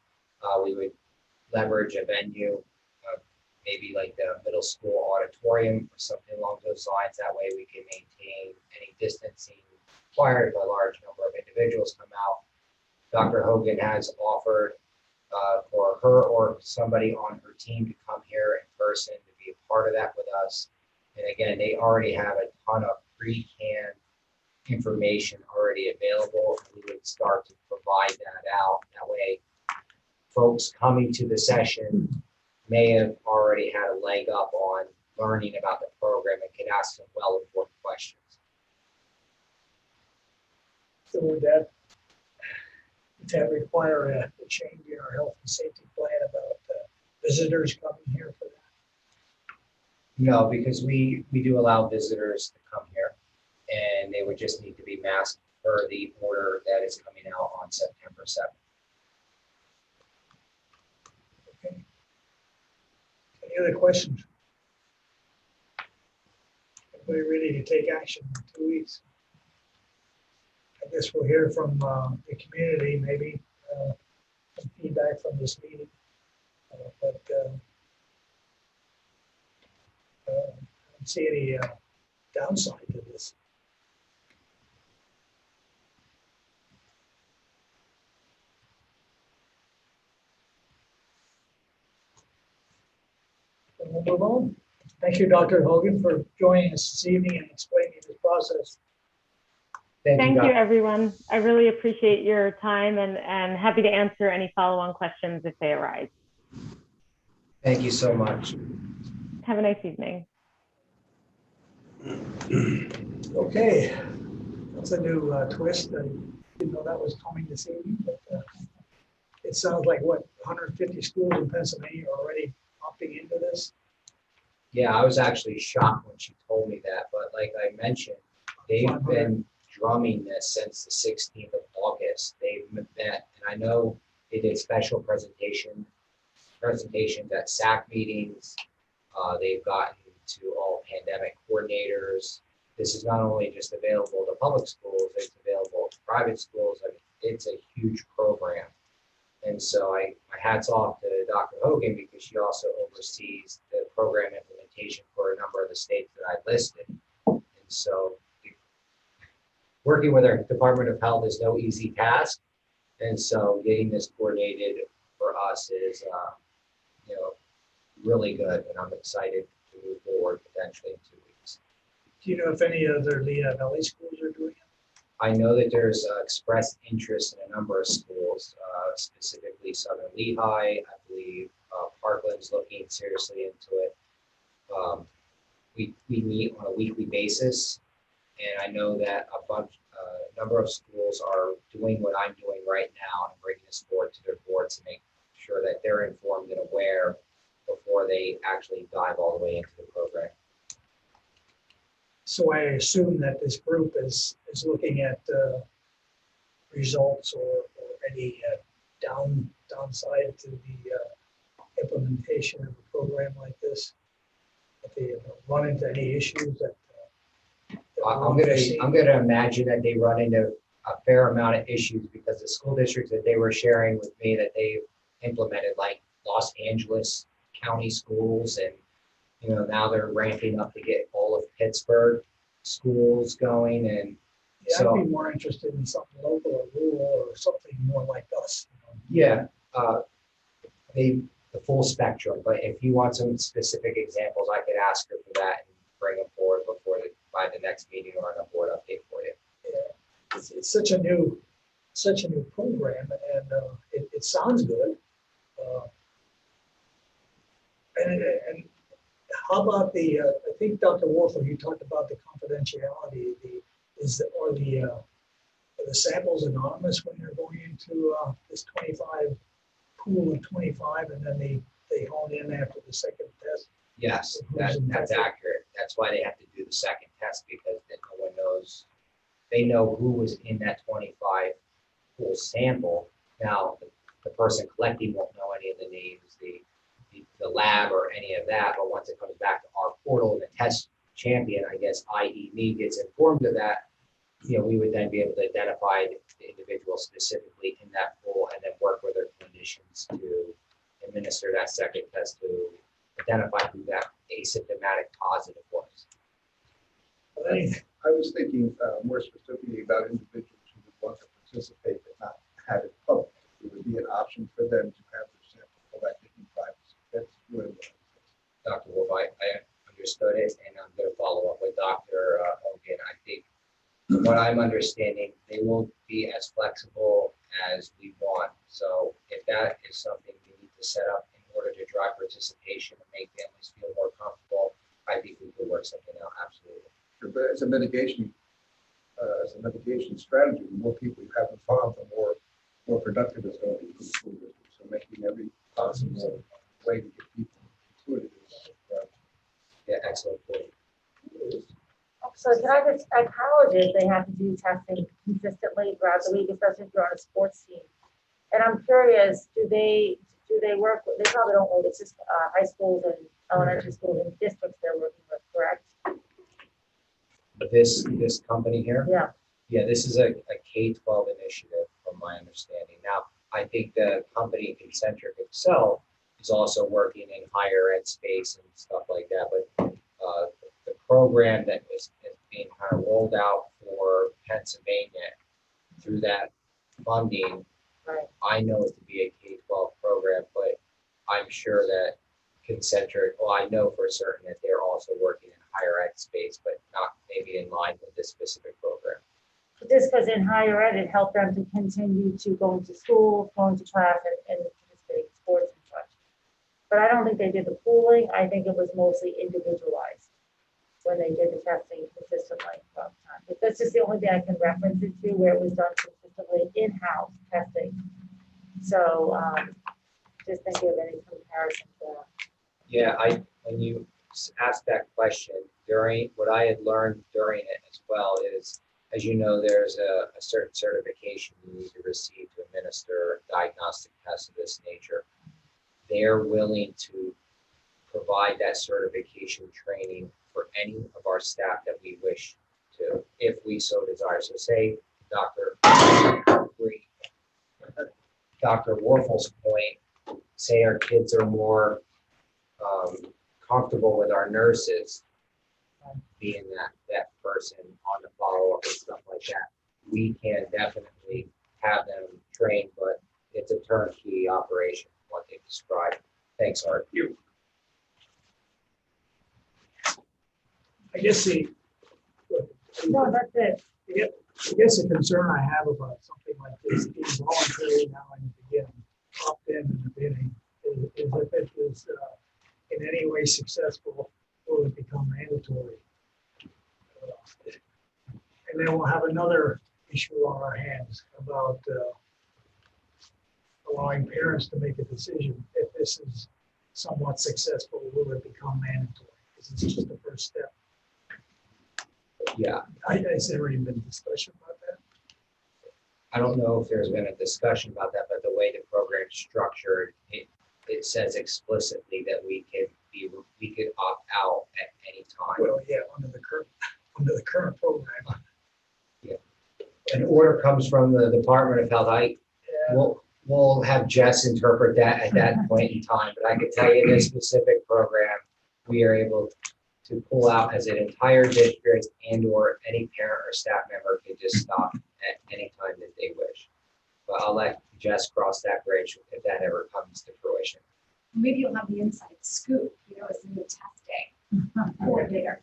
we would leverage a venue, maybe like the middle school auditorium or something along those lines. That way we can maintain any distancing required if a large number of individuals come out. Dr. Hogan has offered for her or somebody on her team to come here in person to be a part of that with us. And again, they already have a ton of pre-canned information already available. We would start to provide that out. That way, folks coming to the session may have already had a leg up on learning about the program and can ask some well-informed questions. So would that require a change in our health and safety plan about visitors coming here for that? No, because we do allow visitors to come here, and they would just need to be masked per the order that is coming out on September 7th. Okay. Any other questions? Everybody ready to take action in 2 weeks? I guess we'll hear from the community, maybe some feedback from this meeting. But I don't see any downside to this. And we'll move on. Thank you, Dr. Hogan, for joining us this evening and explaining this process. Thank you, Doc. everyone. I really appreciate your time and happy to answer any follow-on questions if they arise. Thank you so much. Have a nice evening. Okay, that's a new twist. I didn't know that was coming this evening, but it sounds like, what, 150 schools in Pennsylvania are already opting into this? Yeah, I was actually shocked when she told me that, but like I mentioned, they've been drumming this since the 16th of August. They've met, and I know they did special presentations at SAC meetings. They've gotten to all pandemic coordinators. This is not only just available to public schools, it's available to private schools. I mean, it's a huge program. And so my hat's off to Dr. Hogan because she also oversees the program implementation for a number of the states that I listed. And so working with our Department of Health is no easy task. And so getting this coordinated for us is, really good. And I'm excited to move forward potentially in 2 weeks. Do you know if any other Lehigh Valley schools are doing it? I know that there's expressed interest in a number of schools, specifically Southern Lehigh. I believe Parkland's looking seriously into it. We meet on a weekly basis, and I know that a number of schools are doing what I'm doing right now and bringing this forward to their boards to make sure that they're informed and aware before they actually dive all the way into the program. So I assume that this group is looking at results or any downside to the implementation of a program like this. If they run into any issues that I'm gonna imagine that they run into a fair amount of issues because the school districts that they were sharing with me that they've implemented, like Los Angeles County schools, and now they're ramping up to get all of Pittsburgh schools going. And yeah, so I'd be more interested in something local or rural or something more like us. yeah, the full spectrum. But if you want some specific examples, I could ask her for that and bring them forward by the next meeting or on a board update for you. Yeah, it's such a new program, and it sounds good. And How about the, I think Dr. Warfel, you talked about the confidentiality, are the samples anonymous when they're going into this 25 pool of 25 and then they hone in after the second test? Yes, that's accurate. That's why they have to do the second test, because then no one knows. They know who was in that 25 pool sample. Now, the person collecting won't know any of the names, the lab or any of that, but once it comes back to our portal and the test champion, I guess, i.e. me, gets informed of that, we would then be able to identify the individual specifically in that pool and then work with their clinicians to administer that second test to identify who that asymptomatic positive was. I was thinking more specifically about individuals who would want to participate but not have it public. It would be an option for them to have their sample collected in privacy. That's really what Dr. Wolf, I understood it, and I'm going to follow up with Dr. Hogan. I think from what I'm understanding, they will be as flexible as we want. So if that is something we need to set up in order to drive participation and make families feel more comfortable, I think we could work something out, absolutely. But as a mitigation strategy, the more people you have involved, the more productive it's going to be for the school district. So making every possible way to get people included is Yeah, excellent point. So can I just, at colleges, they have to do testing consistently throughout the week, especially if you're on a sports team. And I'm curious, do they work, they probably don't work, it's just high schools and elementary schools and districts they're working with, correct? This company here? Yeah. Yeah, this is a K-12 initiative from my understanding. Now, I think the company Concentric itself is also working in higher ed space and stuff like that, but the program that is being kind of rolled out for Pennsylvania through that funding, Right. I know it to be a K-12 program, but I'm sure that Concentric, well, I know for certain that they're also working in higher ed space, but not maybe in line with this specific program. Just because in higher ed, it helped them to continue to go into school, going to class and participating in sports and such. But I don't think they did the pooling. I think it was mostly individualized when they did the testing consistently from time. But that's just the only thing I can reference it to where it was done consistently in-house testing. So just thinking of any comparison to that. Yeah, when you asked that question during what I had learned during it as well is, as you know, there's a certain certification you need to receive to administer diagnostic tests of this nature. They're willing to provide that certification training for any of our staff that we wish to, if we so desire. So say Dr. Warfel's point, say our kids are more comfortable with our nurses being that person on the follow-up and stuff like that. We can definitely have them trained, but it's a turnkey operation, what they described. Thanks, Art. I guess No, that's it. I guess the concern I have about something like this is voluntary now in the beginning, opt-in in the beginning, is if it is in any way successful, will it become mandatory? And then we'll have another issue on our hands about allowing parents to make a decision. If this is somewhat successful, will it become mandatory? This is just the first step. Yeah, Has there already been discussion about that? I don't know if there's been a discussion about that, but the way the program's structured, it says explicitly that we could opt out at any time. Well, yeah, under the current program. Yeah. An order comes from the Department of Health. We'll have Jess interpret that at that point in time, but I could tell you this specific program, we are able to pull out as an entire district and/or any parent or staff member can just stop at any time that they wish. But I'll let Jess cross that bridge if that ever comes to fruition. Maybe you'll have the inside scoop, as in the testing coordinator.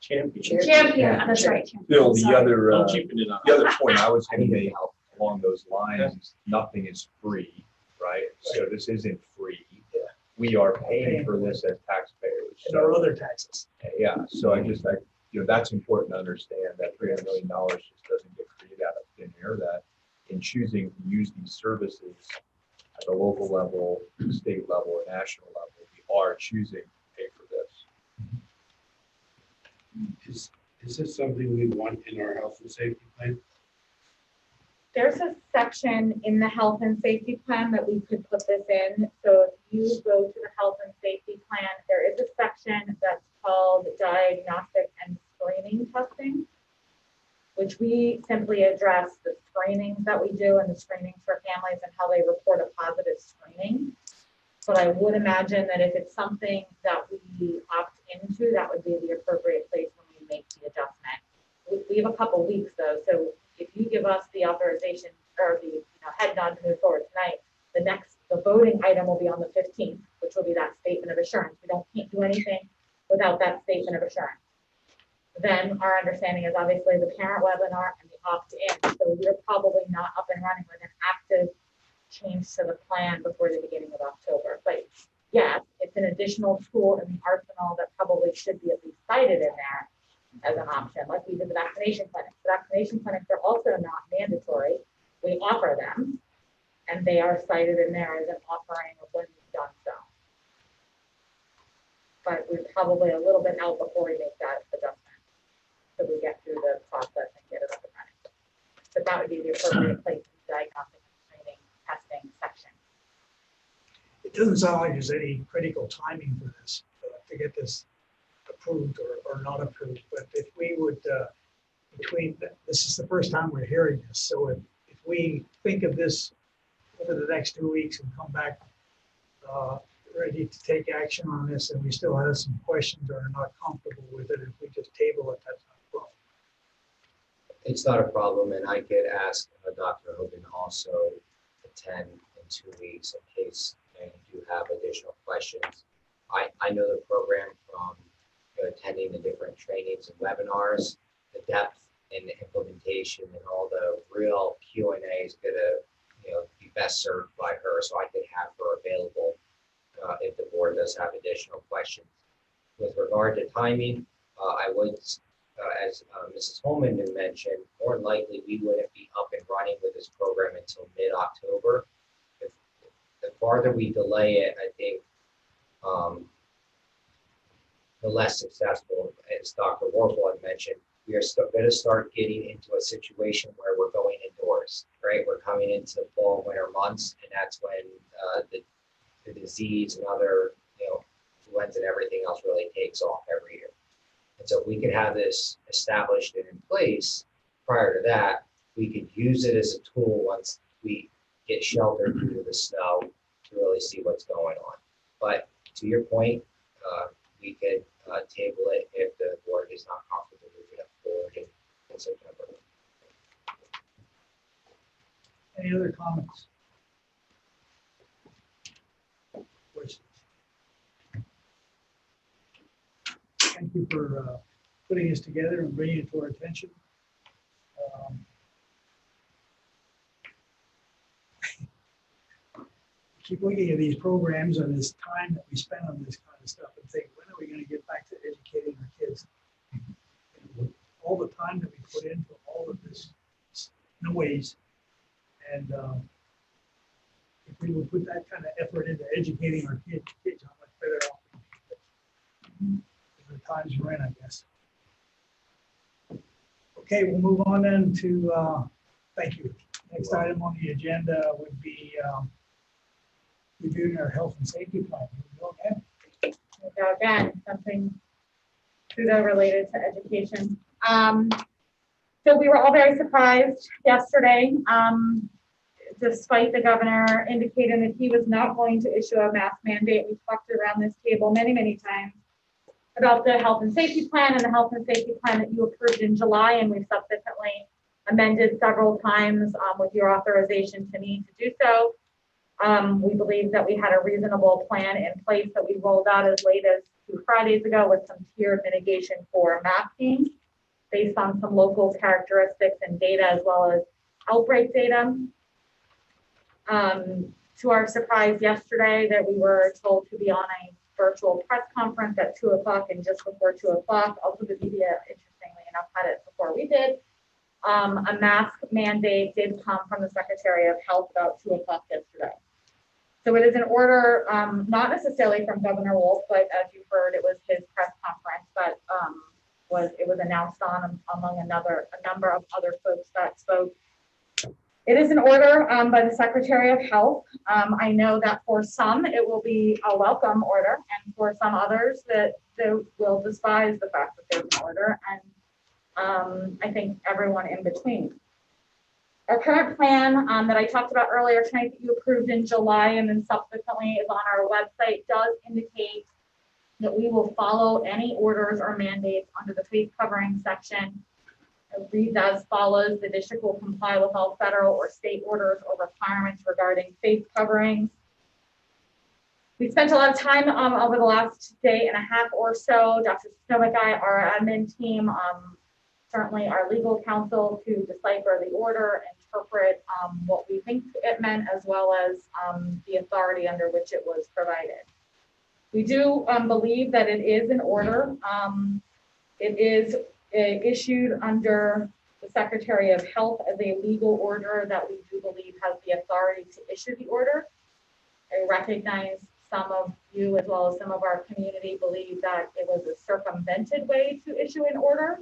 Champion, that's right. Champion. Bill, the Sorry. other I'm keeping it on. the other point I was I going to need make your help. along those lines is nothing is free, right? So this isn't free. Yeah. We are paying for this as taxpayers. and our other taxes. Yeah, so that's important to understand that $300 million just doesn't get created out of thin air, that in choosing to use these services at the local level, state level, and national level, we are choosing to pay for this. Is this something we want in our health and safety plan? There's a section in the health and safety plan that we could put this in. So if you go to the health and safety plan, there is a section that's called diagnostic and screening testing, which we simply address the screenings that we do and the screenings for families and how they report a positive screening. But I would imagine that if it's something that we opt into, that would be the appropriate place when we make the adjustment. We have a couple weeks though, so if you give us the authorization or the head nod to move forward tonight, the voting item will be on the 15th, which will be that statement of assurance. We can't do anything without that statement of assurance. Then our understanding is obviously the parent webinar and the opt-in. So we're probably not up and running with an active change to the plan before the beginning of October. But yes, it's an additional tool in the arsenal that probably should be at least cited in there as an option, like we did the vaccination clinics. The vaccination clinics are also not mandatory. We offer them, and they are cited in there as an offering of when we've done so. But we're probably a little bit out before we make that adjustment, so we get through the process and get it up and running. But that would be the appropriate place in the diagnostic and screening testing section. It doesn't sound like there's any critical timing for this, to get this approved or not approved. But if we would, this is the first time we're hearing this. So if we think of this over the next 2 weeks and come back ready to take action on this, and we still have some questions or are not comfortable with it, if we just table it, that's not a problem. It's not a problem, and I could ask Dr. Hogan also attend in 2 weeks in case you do have additional questions. I know the program from attending the different trainings and webinars. The depth and the implementation and all the real Q&A is going to be best served by her, so I could have her available if the board does have additional questions. With regard to timing, I would, as Mrs. Holman had mentioned, more than likely we wouldn't be up and running with this program until mid-October. The farther we delay it, I think the less successful, as Dr. Warple had mentioned. We are going to start getting into a situation where we're going indoors, right? We're coming into the fall and winter months, and that's when the disease and other, influenza and everything else really takes off every year. And so if we could have this established and in place prior to that, we could use it as a tool once we get sheltered due to the snow to really see what's going on. But to your point, we could table it if the board is not comfortable moving it forward in September. Any other comments? Questions? Thank you for putting this together and bringing it to our attention. Keep looking at these programs and this time that we spend on this kind of stuff and think, when are we going to get back to educating our kids? All the time that we put into all of this noise, and if we would put that kind of effort into educating our kids, how much better off we would be. The times we're in, I guess. Okay, we'll move on then to, thank you. Next item on the agenda would be reviewing our health and safety plan. Okay. So again, something pseudo related to education. So we were all very surprised yesterday, despite the governor indicating that he was not going to issue a mask mandate. We talked around this table many, many times about the health and safety plan and the health and safety plan that you approved in July, and we've subsequently amended several times with your authorization to need to do so. We believe that we had a reasonable plan in place that we rolled out as late as 2 Fridays ago with some tiered mitigation for masking based on some local characteristics and data as well as outbreak data. To our surprise yesterday that we were told to be on a virtual press conference at 2 o'clock and just before 2 o'clock. Also, the media, interestingly enough, had it before we did. A mask mandate did come from the Secretary of Health about 2 o'clock yesterday. So it is an order, not necessarily from Governor Wolf, but as you heard, it was his press conference that it was announced on among a number of other folks that spoke. It is an order by the Secretary of Health. I know that for some it will be a welcome order, and for some others that they will despise the fact that there's an order, and I think everyone in between. Our current plan that I talked about earlier tonight that you approved in July and then subsequently is on our website does indicate that we will follow any orders or mandates under the face covering section. It reads as follows: the district will comply with all federal or state orders or requirements regarding face coverings. We spent a lot of time over the last day and a half or so, Dr. Snowick, our admin team, certainly our legal counsel, to decipher the order, interpret what we think it meant, as well as the authority under which it was provided. We do believe that it is an order. It is issued under the Secretary of Health as a legal order that we do believe has the authority to issue the order. I recognize some of you, as well as some of our community, believe that it was a circumvented way to issue an order.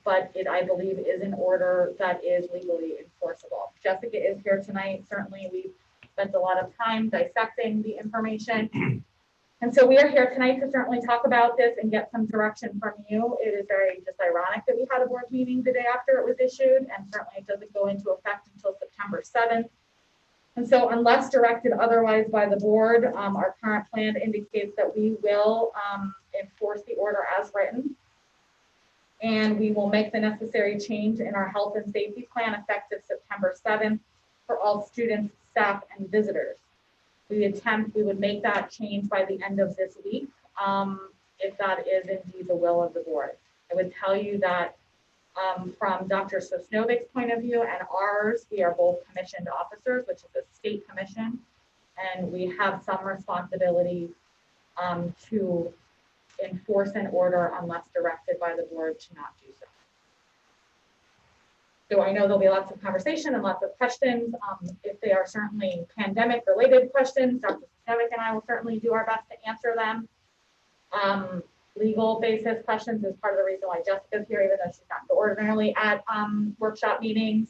But it, I believe, is an order that is legally enforceable. Jessica is here tonight. Certainly, we've spent a lot of time dissecting the information. And so we are here tonight to certainly talk about this and get some direction from you. It is very just ironic that we had a board meeting the day after it was issued, and certainly it doesn't go into effect until September 7th. And so unless directed otherwise by the board, our current plan indicates that we will enforce the order as written. And we will make the necessary change in our health and safety plan effective September 7th for all students, staff, and visitors. We would make that change by the end of this week, if that is indeed the will of the board. I would tell you that from Dr. Sosnowick's point of view and ours, we are both commissioned officers, which is a state commission, and we have some responsibility to enforce an order unless directed by the board to not do so. So I know there'll be lots of conversation and lots of questions. If they are certainly pandemic related questions, Dr. Sosnowick and I will certainly do our best to answer them. Legal basis questions is part of the reason why Jessica's here, even though she's not ordinarily at workshop meetings,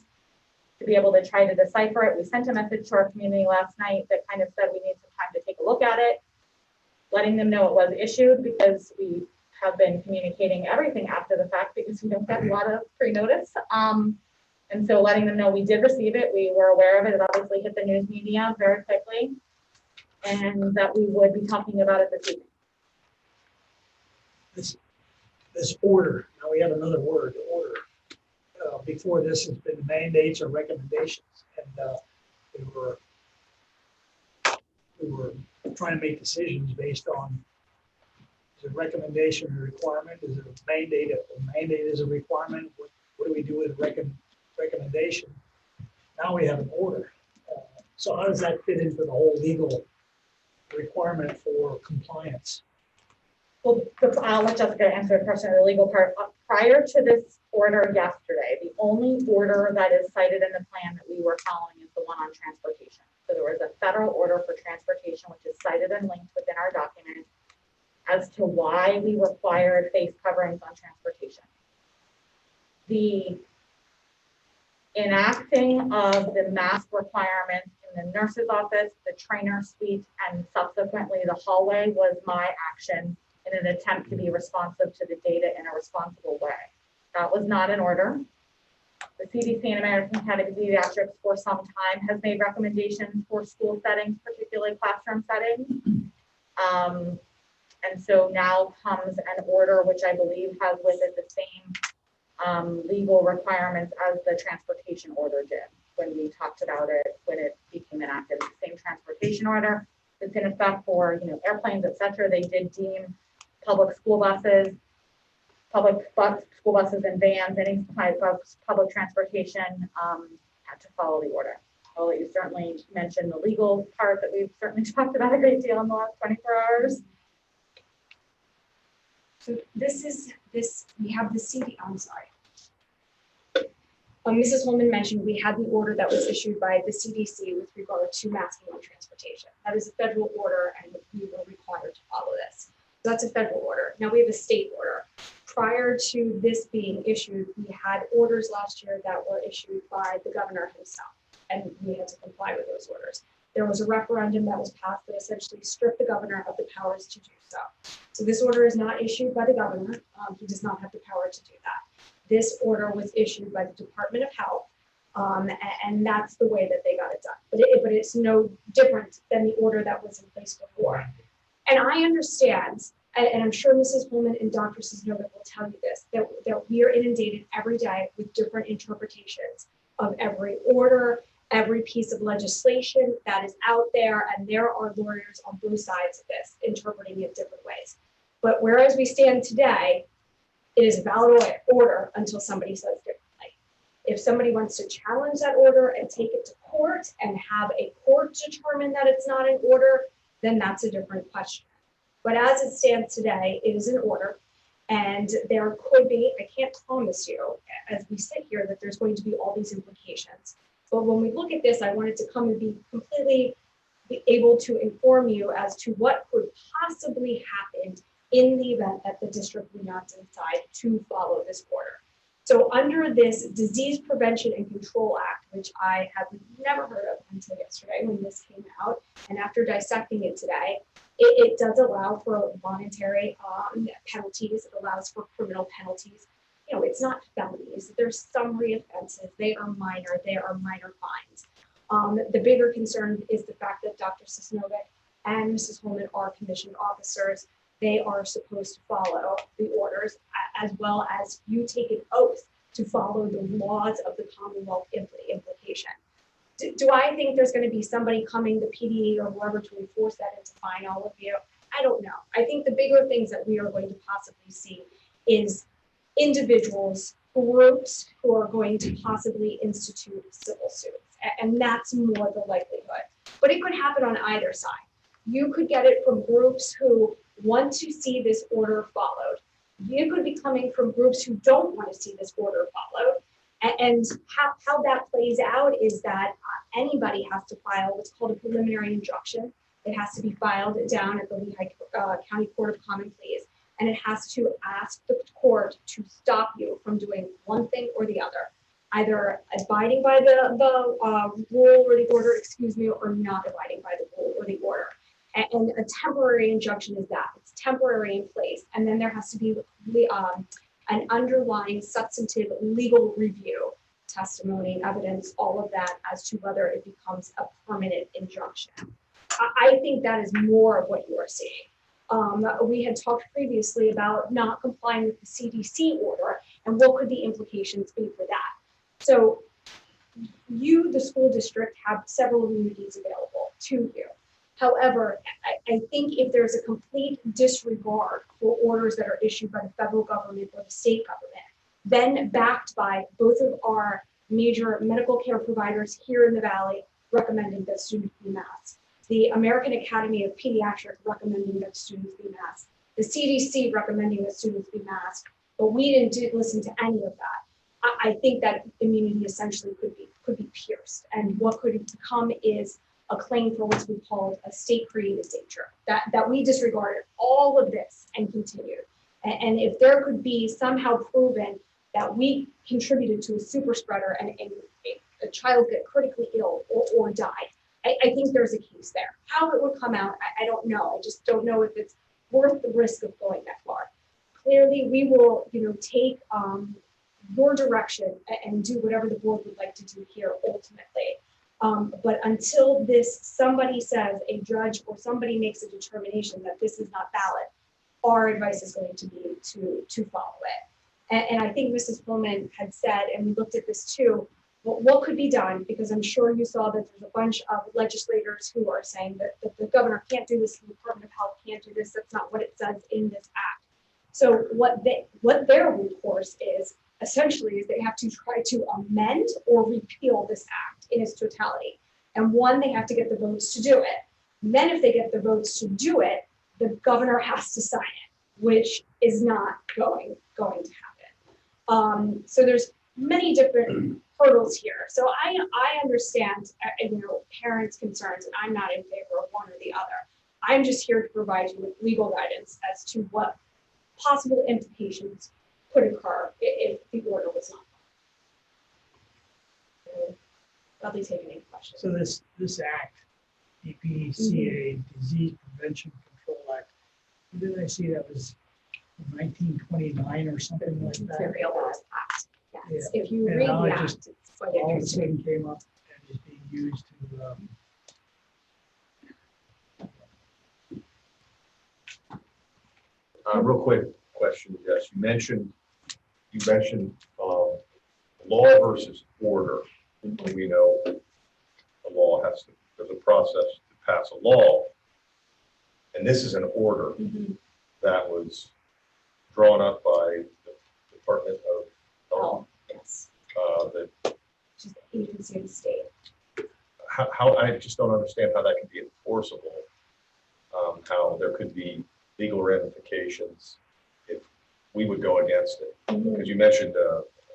to be able to try to decipher it. We sent a message to our community last night that kind of said we need some time to take a look at it, letting them know it was issued, because we have been communicating everything after the fact because we don't get a lot of pre-notice. And so letting them know we did receive it, we were aware of it, it obviously hit the news media very quickly, and that we would be talking about it this evening. This order, now we have another word, order. Before this has been mandates or recommendations, and we were trying to make decisions based on, is it a recommendation or requirement? Is it a mandate? A mandate is a requirement. What do we do with a recommendation? Now we have an order. So how does that fit into the whole legal requirement for compliance? Well, I'll let Jessica answer the question of the legal part. Prior to this order yesterday, the only order that is cited in the plan that we were following is the one on transportation. So there was a federal order for transportation, which is cited and linked within our document as to why we required face coverings on transportation. The enacting of the mask requirements in the nurse's office, the trainer suite, and subsequently the hallway was my action in an attempt to be responsive to the data in a responsible way. That was not an order. The CDC and American Academy of Pediatrics for some time has made recommendations for school settings, particularly classroom settings. And so now comes an order which I believe has with it the same legal requirements as the transportation order did when we talked about it, when it became enacted. It's the same transportation order that's in effect for airplanes, etc. They did deem public school buses, school buses and vans, any type of public transportation had to follow the order. I'll let you certainly mention the legal part that we've certainly talked about a great deal in the last 24 hours. So we have the CD, I'm sorry. Mrs. Holman mentioned we had the order that was issued by the CDC with regard to masking on transportation. That is a federal order and we were required to follow this. So that's a federal order. Now we have a state order. Prior to this being issued, we had orders last year that were issued by the governor himself, and we had to comply with those orders. There was a referendum that was passed that essentially stripped the governor of the powers to do so. So this order is not issued by the governor. He does not have the power to do that. This order was issued by the Department of Health, and that's the way that they got it done. But it's no different than the order that was in place before. And I understand, and I'm sure Mrs. Holman and Dr. Cisnovic will tell you this, that we are inundated every day with different interpretations of every order, every piece of legislation that is out there, and there are lawyers on both sides of this interpreting it different ways. But whereas we stand today, it is a valid order until somebody says differently. If somebody wants to challenge that order and take it to court and have a court determine that it's not an order, then that's a different question. But as it stands today, it is an order, and there could be, I can't promise you as we sit here that there's going to be all these implications. But when we look at this, I wanted to come and be completely able to inform you as to what could possibly happen in the event that the district would not decide to follow this order. So under this Disease Prevention and Control Act, which I have never heard of until yesterday when this came out, and after dissecting it today, it does allow for voluntary penalties. It allows for criminal penalties. You know, it's not felonies. There's summary offenses. They are minor fines. The bigger concern is the fact that Dr. Cisnovic and Mrs. Holman are commissioned officers. They are supposed to follow the orders, as well as you take an oath to follow the laws of the Commonwealth implication. Do I think there's going to be somebody coming, the PD or whoever, to enforce that and to fine all of you? I don't know. I think the bigger things that we are going to possibly see is individuals, groups who are going to possibly institute civil suits. And that's more the likelihood. But it could happen on either side. You could get it from groups who want to see this order followed. You could be coming from groups who don't want to see this order followed. And how that plays out is that anybody has to file what's called a preliminary injunction. It has to be filed down at the Lehigh County Court of Common Pleas, and it has to ask the court to stop you from doing one thing or the other, either abiding by the rule or the order, or not abiding by the rule or the order. And a temporary injunction is that. It's temporary in place, and then there has to be an underlying substantive legal review, testimony, evidence, all of that as to whether it becomes a permanent injunction. I think that is more of what you are seeing. We had talked previously about not complying with the CDC order and what could the implications be for that. So you, the school district, have several immunities available to you. However, I think if there's a complete disregard for orders that are issued by the federal government or the state government, then backed by both of our major medical care providers here in the Valley recommending that students be masked, the American Academy of Pediatrics recommending that students be masked, the CDC recommending that students be masked, but we didn't listen to any of that. I think that immunity essentially could be pierced, and what could come is a claim for what's been called a state-created danger, that we disregarded all of this and continued. And if there could be somehow proven that we contributed to a super spreader and a child get critically ill or died, I think there's a case there. How it would come out, I don't know. I just don't know if it's worth the risk of going that far. Clearly, we will, take your direction and do whatever the board would like to do here ultimately. But until somebody says, a judge or somebody makes a determination that this is not valid, our advice is going to be to follow it. And I think Mrs. Pullman had said, and we looked at this too, what could be done, because I'm sure you saw that there's a bunch of legislators who are saying that the governor can't do this, the Department of Health can't do this, that's not what it says in this act. So what their recourse is, essentially, is they have to try to amend or repeal this act in its totality. And one, they have to get the votes to do it. And then if they get the votes to do it, the governor has to sign it, which is not going to happen. So there's many different hurdles here. So I understand, parents' concerns, and I'm not in favor of one or the other. I'm just here to provide you with legal guidance as to what possible implications could occur if the order was not. I'll be taking any questions. So this act, EPCA, Disease Prevention Control Act, didn't I see that was 1929 or something like that? Very old act. Yes. Yeah. If you And read now the it act, just it's quite all of a interesting. sudden came up and is being used to, Real quick question, Jess. You mentioned law versus order. And we know the law there's a process to pass a law. And this is an order that was drawn up by the Department of Health. Yes. That Just the agency of the state. how I just don't understand how that can be enforceable. How there could be legal ramifications if we would go against it. Because you mentioned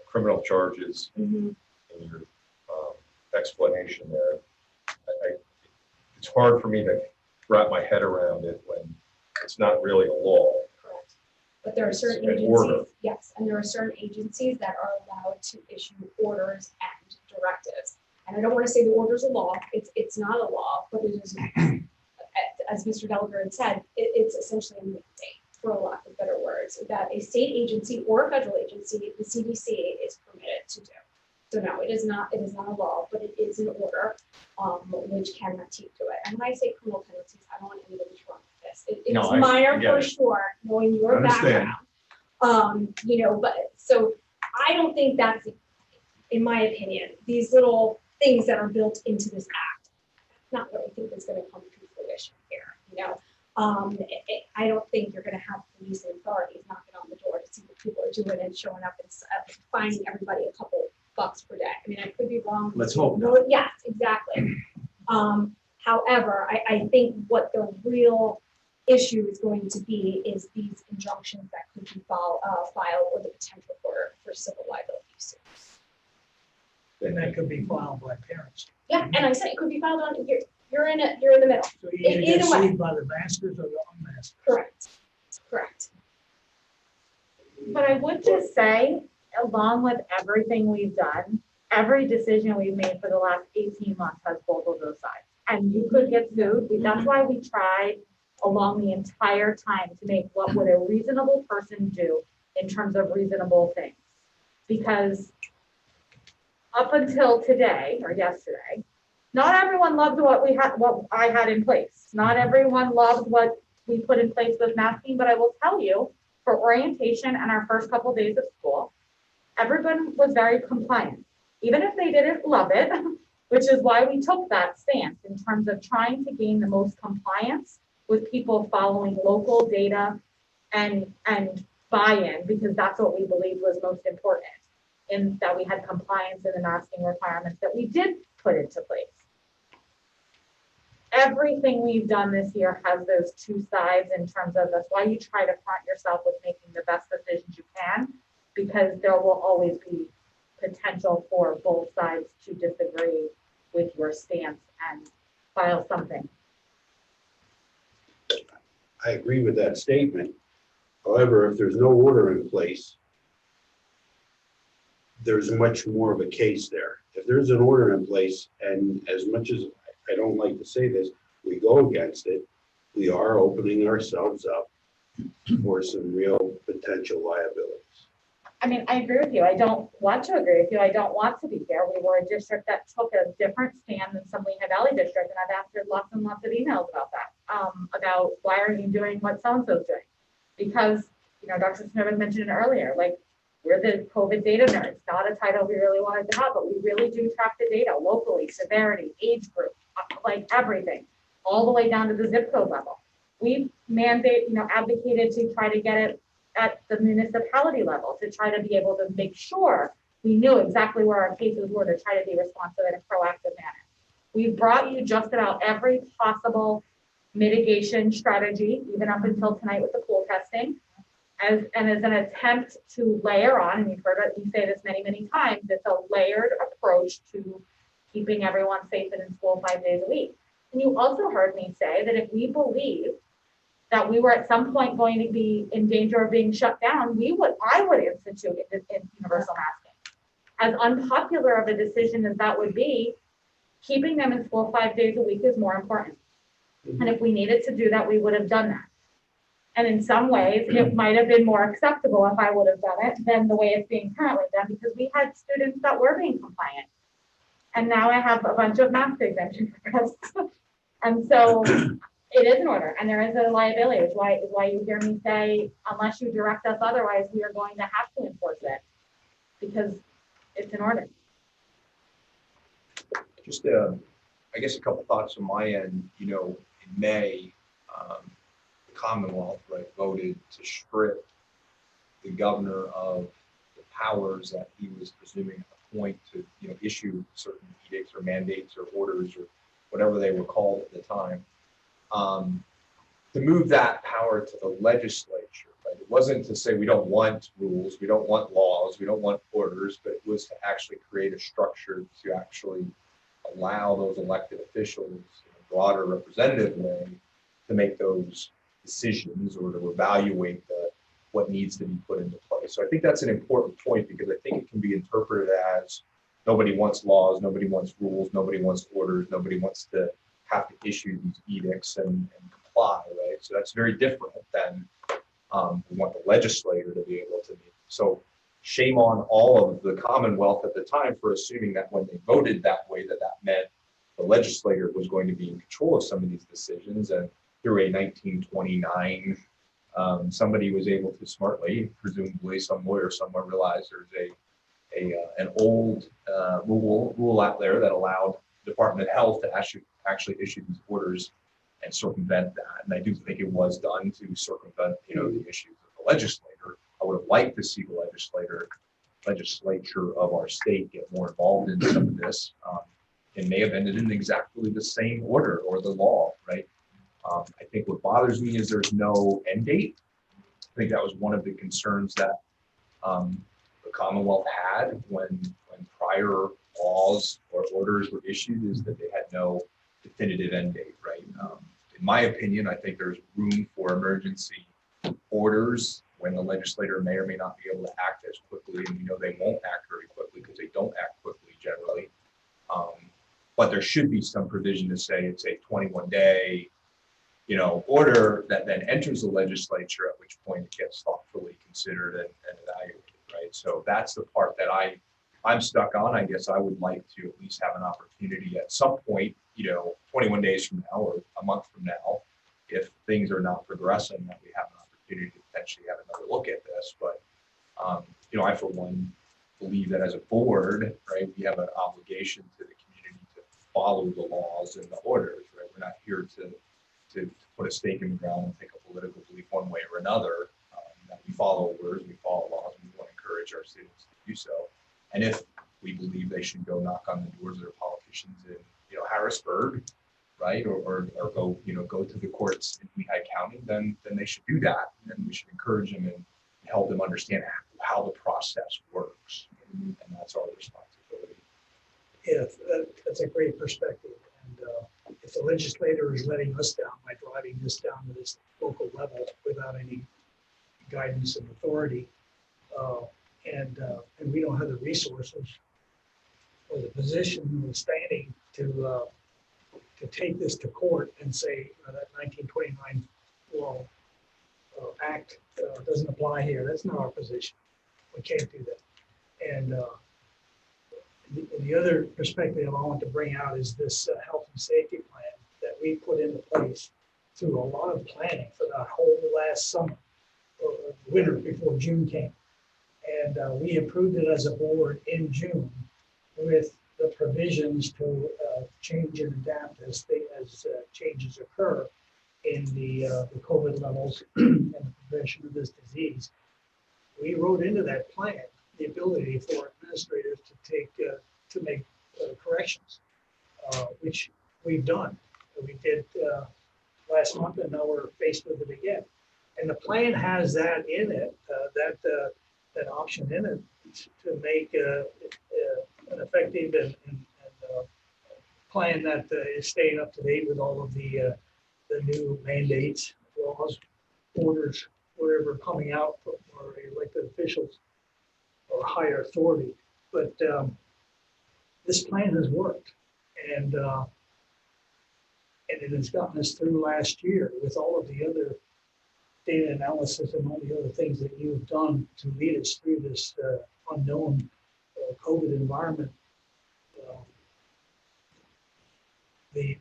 criminal charges in your explanation there. It's hard for me to wrap my head around it when it's not really a law. Correct. But there are certain An order. agencies, yes, and there are certain agencies that are allowed to issue orders and directives. And I don't want to say the order is a law. It's not a law, but it is, as Mr. Gallagher had said, it's essentially a mandate, for a lack of better words, that a state agency or a federal agency, the CDC, is permitted to do. So no, it is not a law, but it is an order, which can have teeth to it. And when I say criminal penalties, I don't want anybody to run with this. It's minor for sure, knowing your background. But so I don't think that's, in my opinion, these little things that are built into this act, not what I think is going to come to fruition here. I don't think you're going to have police and authorities knocking on the door to see what people are doing and showing up and finding everybody a couple bucks per day. I mean, I could be wrong. Let's hope not. Yes, exactly. However, I think what the real issue is going to be is these injunctions that could be filed or the potential for civil liability suits. and that could be filed by parents. Yeah, and I said it could be filed on, you're in the middle. So you either get Either way. sued by the masters or the unmasked. Correct. But I would just say, along with everything we've done, every decision we've made for the last 18 months has both of those sides. And you could get sued. That's why we tried along the entire time to make what would a reasonable person do in terms of reasonable things. Because up until today or yesterday, not everyone loved what I had in place. Not everyone loved what we put in place with masking, but I will tell you, for orientation and our first couple of days of school, everyone was very compliant, even if they didn't love it, which is why we took that stance in terms of trying to gain the most compliance with people following local data and buy-in, because that's what we believed was most important, in that we had compliance in the masking requirements that we did put into place. Everything we've done this year has those two sides in terms of, that's why you try to front yourself with making the best decisions you can, because there will always be potential for both sides to disagree with your stance and file something. I agree with that statement. However, if there's no order in place, there's much more of a case there. If there's an order in place, and as much as I don't like to say this, we go against it, we are opening ourselves up for some real potential liabilities. I mean, I agree with you. I don't want to agree with you. I don't want to be here. We were a district that took a different stand than some Lehigh Valley district, and I've answered lots and lots of emails about that, about why are you doing what so-and-so's doing? Because, Dr. Snowden mentioned it earlier, like, we're the COVID data nerds, not a title we really wanted to have, but we really do track the data locally, severity, age group, like everything, all the way down to the zip code level. We've advocated to try to get it at the municipality level, to try to be able to make sure we knew exactly where our cases were, to try to be responsive in a proactive manner. We've brought you just about every possible mitigation strategy, even up until tonight with the pool testing. As an attempt to layer on, and you've heard me say this many, many times, it's a layered approach to keeping everyone safe and in school 5 days a week. And you also heard me say that if we believe that we were at some point going to be in danger of being shut down, I would institute universal masking. As unpopular of a decision as that would be, keeping them in school 5 days a week is more important. And if we needed to do that, we would have done that. And in some ways, it might have been more acceptable if I would have done it than the way it's being currently done, because we had students that were being compliant. And now I have a bunch of mask exemption requests. And so it is an order, and there is a liability. It's why you hear me say, unless you direct us otherwise, we are going to have to enforce it, because it's an order. Just, I guess, a couple thoughts on my end. You know, in May, the Commonwealth, right, voted to strip the governor of the powers that he was presuming at the point to, you know, issue certain edicts or mandates or orders or whatever they were called at the time, to move that power to the legislature. Right? It wasn't to say we don't want rules, we don't want laws, we don't want orders, but it was to actually create a structure to actually allow those elected officials in a broader representative way to make those decisions or to evaluate what needs to be put into place. So I think that's an important point, because I think it can be interpreted as nobody wants laws, nobody wants rules, nobody wants orders, nobody wants to have to issue these edicts and comply, right? So that's very different than we want the legislator to be able to be. So shame on all of the Commonwealth at the time for assuming that when they voted that way, that meant the legislator was going to be in control of some of these decisions. And through a 1929, somebody was able to smartly, presumably some lawyer somewhere, realized there's an old rule out there that allowed the Department of Health to actually issue these orders and circumvent that. And I do think it was done to circumvent, you know, the issues of the legislator. I would have liked to see the legislature of our state get more involved in some of this. It may have ended in exactly the same order or the law, right? I think what bothers me is there's no end date. I think that was one of the concerns that the Commonwealth had when prior laws or orders were issued, is that they had no definitive end date, right? In my opinion, I think there's room for emergency orders when the legislator may or may not be able to act as quickly, and we know they won't act very quickly because they don't act quickly generally. But there should be some provision to say it's a 21-day, you know, order that then enters the legislature, at which point it gets thoughtfully considered and evaluated, right? So that's the part that I'm stuck on. I guess I would like to at least have an opportunity at some point, you know, 21 days from now or a month from now, if things are not progressing, that we have an opportunity to potentially have another look at this. But, you know, I, for one, believe that as a board, right, we have an obligation to the community to follow the laws and the orders, right? We're not here to put a stake in the ground and take a political belief one way or another. That we follow orders, we follow laws, and we want to encourage our students to do so. And if we believe they should go knock on the doors of their politicians in, you know, Harrisburg, right, or go, you know, go to the courts in Lehigh County, then they should do that, and we should encourage them and help them understand how the process works, and that's our responsibility. Yeah, that's a great perspective. And if the legislator is letting us down by driving this down to this local level without any guidance and authority, and we don't have the resources or the position or the standing to take this to court and say that 1929 law act doesn't apply here. That's not our position. We can't do that. And the other perspective I want to bring out is this health and safety plan that we put into place through a lot of planning for that whole last summer or winter before June came. And we approved it as a board in June with the provisions to change and adapt as changes occur in the COVID levels and the progression of this disease. We wrote into that plan the ability for administrators to make corrections which we've done. We did last month, and now we're faced with it again. And the plan has that in it, that option in it to make an effective and plan that is staying up to date with all of the new mandates, laws, orders, whatever coming out from our elected officials or higher authority. But this plan has worked, and it has gotten us through last year with all of the other data analysis and all the other things that you've done to lead us through this unknown COVID environment. The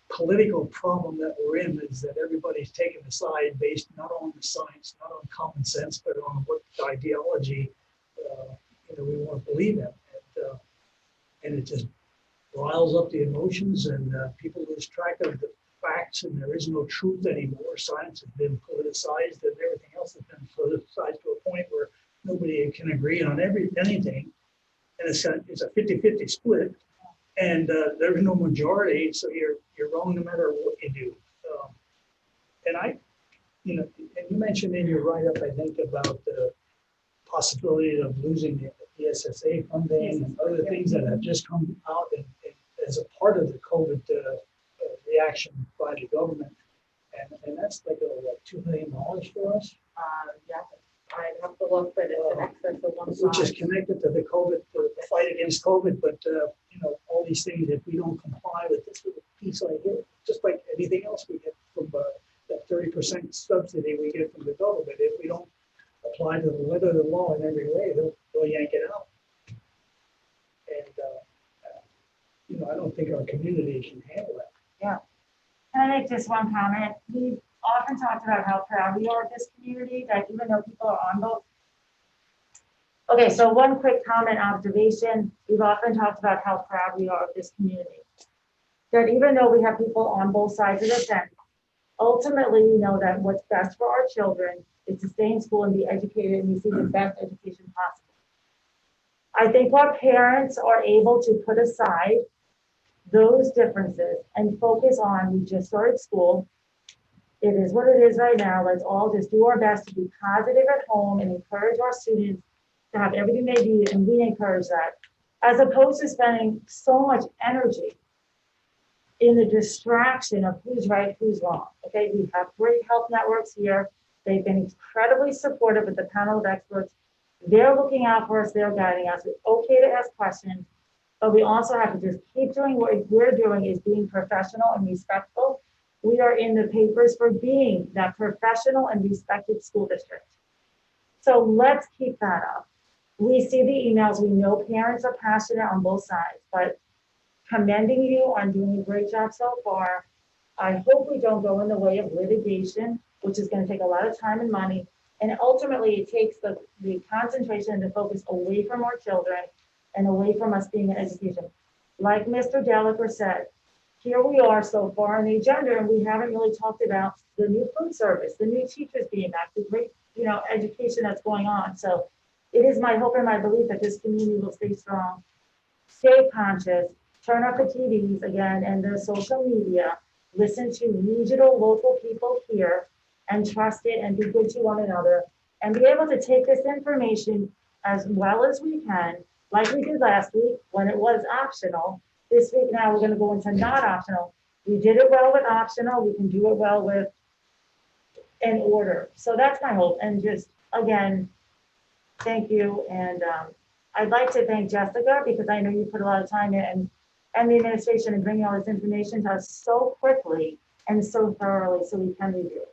political problem that we're in is that everybody's taking a side based not on the science, not on common sense, but on what ideology we want to believe in, and it just riles up the emotions, and people lose track of the facts, and there is no truth anymore. Science has been politicized, and everything else has been politicized to a point where nobody can agree on anything, and it's a 50-50 split. And there's no majority, so you're wrong no matter what you do. And and you mentioned in your write-up, I think, about the possibility of losing the SSA funding and other things that have just come out as a part of the COVID reaction by the government. And that's like $2 million for us. Yeah, I'd have to look, but it's an excess of one. Which is connected to the COVID, the fight against COVID, but all these things, if we don't comply with this little piece I get, just like anything else we get from that 30% subsidy we get from the government, if we don't apply to the letter of the law in every way, they'll yank it out. And I don't think our community can handle that. Yeah. Can I make just one comment? We've often talked about how proud we are of this community, that even though people are on both. Okay, so one quick comment, observation. We've often talked about how proud we are of this community. That even though we have people on both sides of the fence, ultimately we know that what's best for our children is to stay in school and be educated and receive the best education possible. I think our parents are able to put aside those differences and focus on, we just started school. It is what it is right now. Let's all just do our best to be positive at home and encourage our students to have everything they need, and we encourage that, as opposed to spending so much energy in the distraction of who's right, who's wrong. Okay, we have great health networks here. They've been incredibly supportive with the panel of experts. They're looking out for us, they're guiding us. It's okay to ask questions, but we also have to just keep doing what we're doing, is being professional and respectful. We are in the papers for being that professional and respected school district. So let's keep that up. We see the emails, we know parents are passionate on both sides, but commending you on doing a great job so far. I hope we don't go in the way of litigation, which is going to take a lot of time and money. And ultimately, it takes the concentration and the focus away from our children and away from us being in education. Like Mr. Gallagher said, here we are so far on the agenda, and we haven't really talked about the new food service, the new teachers being back, the great education that's going on. So it is my hope and my belief that this community will stay strong, stay conscious, turn up the TVs again and the social media, listen to regional, local people here, and trust it and be good to one another, and be able to take this information as well as we can, like we did last week when it was optional. This week now we're going to go into not optional. We did it well with optional. We can do it well with an order. So that's my hope. And just again, thank you. And I'd like to thank Jessica, because I know you put a lot of time in, and the administration in bringing all this information to us so quickly and so thoroughly so we can review it.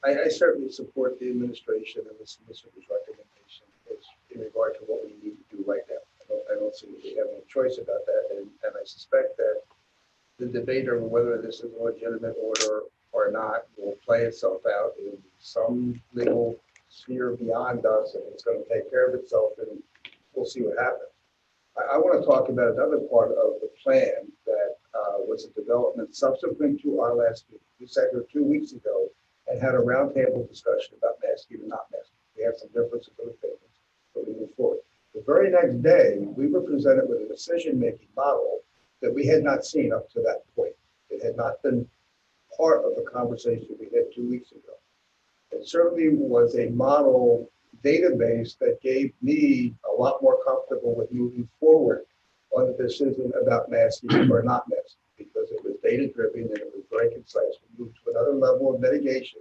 I certainly support the administration and the solicitor's recommendation in regard to what we need to do right now. I don't see that we have any choice about that, and I suspect that the debate over whether this is a legitimate order or not will play itself out in some legal sphere beyond us, and it's going to take care of itself, and we'll see what happens. I want to talk about another part of the plan that was a development subsequent to our last meeting. We sat here 2 weeks ago and had a roundtable discussion about masking and not masking. We have some differences of opinions, so we move forward. The very next day, we were presented with a decision-making model that we had not seen up to that point. It had not been part of the conversation we had 2 weeks ago. It certainly was a model database that gave me a lot more comfortable with moving forward on the decision about masking or not masking, because it was data-driven and it was very concise. We moved to another level of mitigation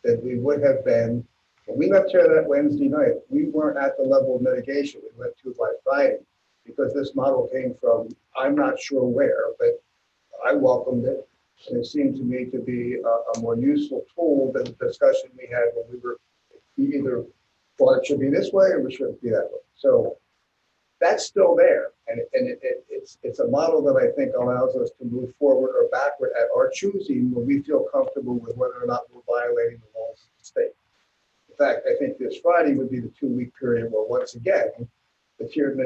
than we would have been. When we left here that Wednesday night, we weren't at the level of mitigation we went to by Friday, because this model came from, I'm not sure where, but I welcomed it. And it seemed to me to be a more useful tool than the discussion we had when we either thought it should be this way or we shouldn't be that way. So that's still there. And it's a model that I think allows us to move forward or backward at our choosing when we feel comfortable with whether or not we're violating the laws of the state. In fact, I think this Friday would be the 2-week period where, once again, the tiered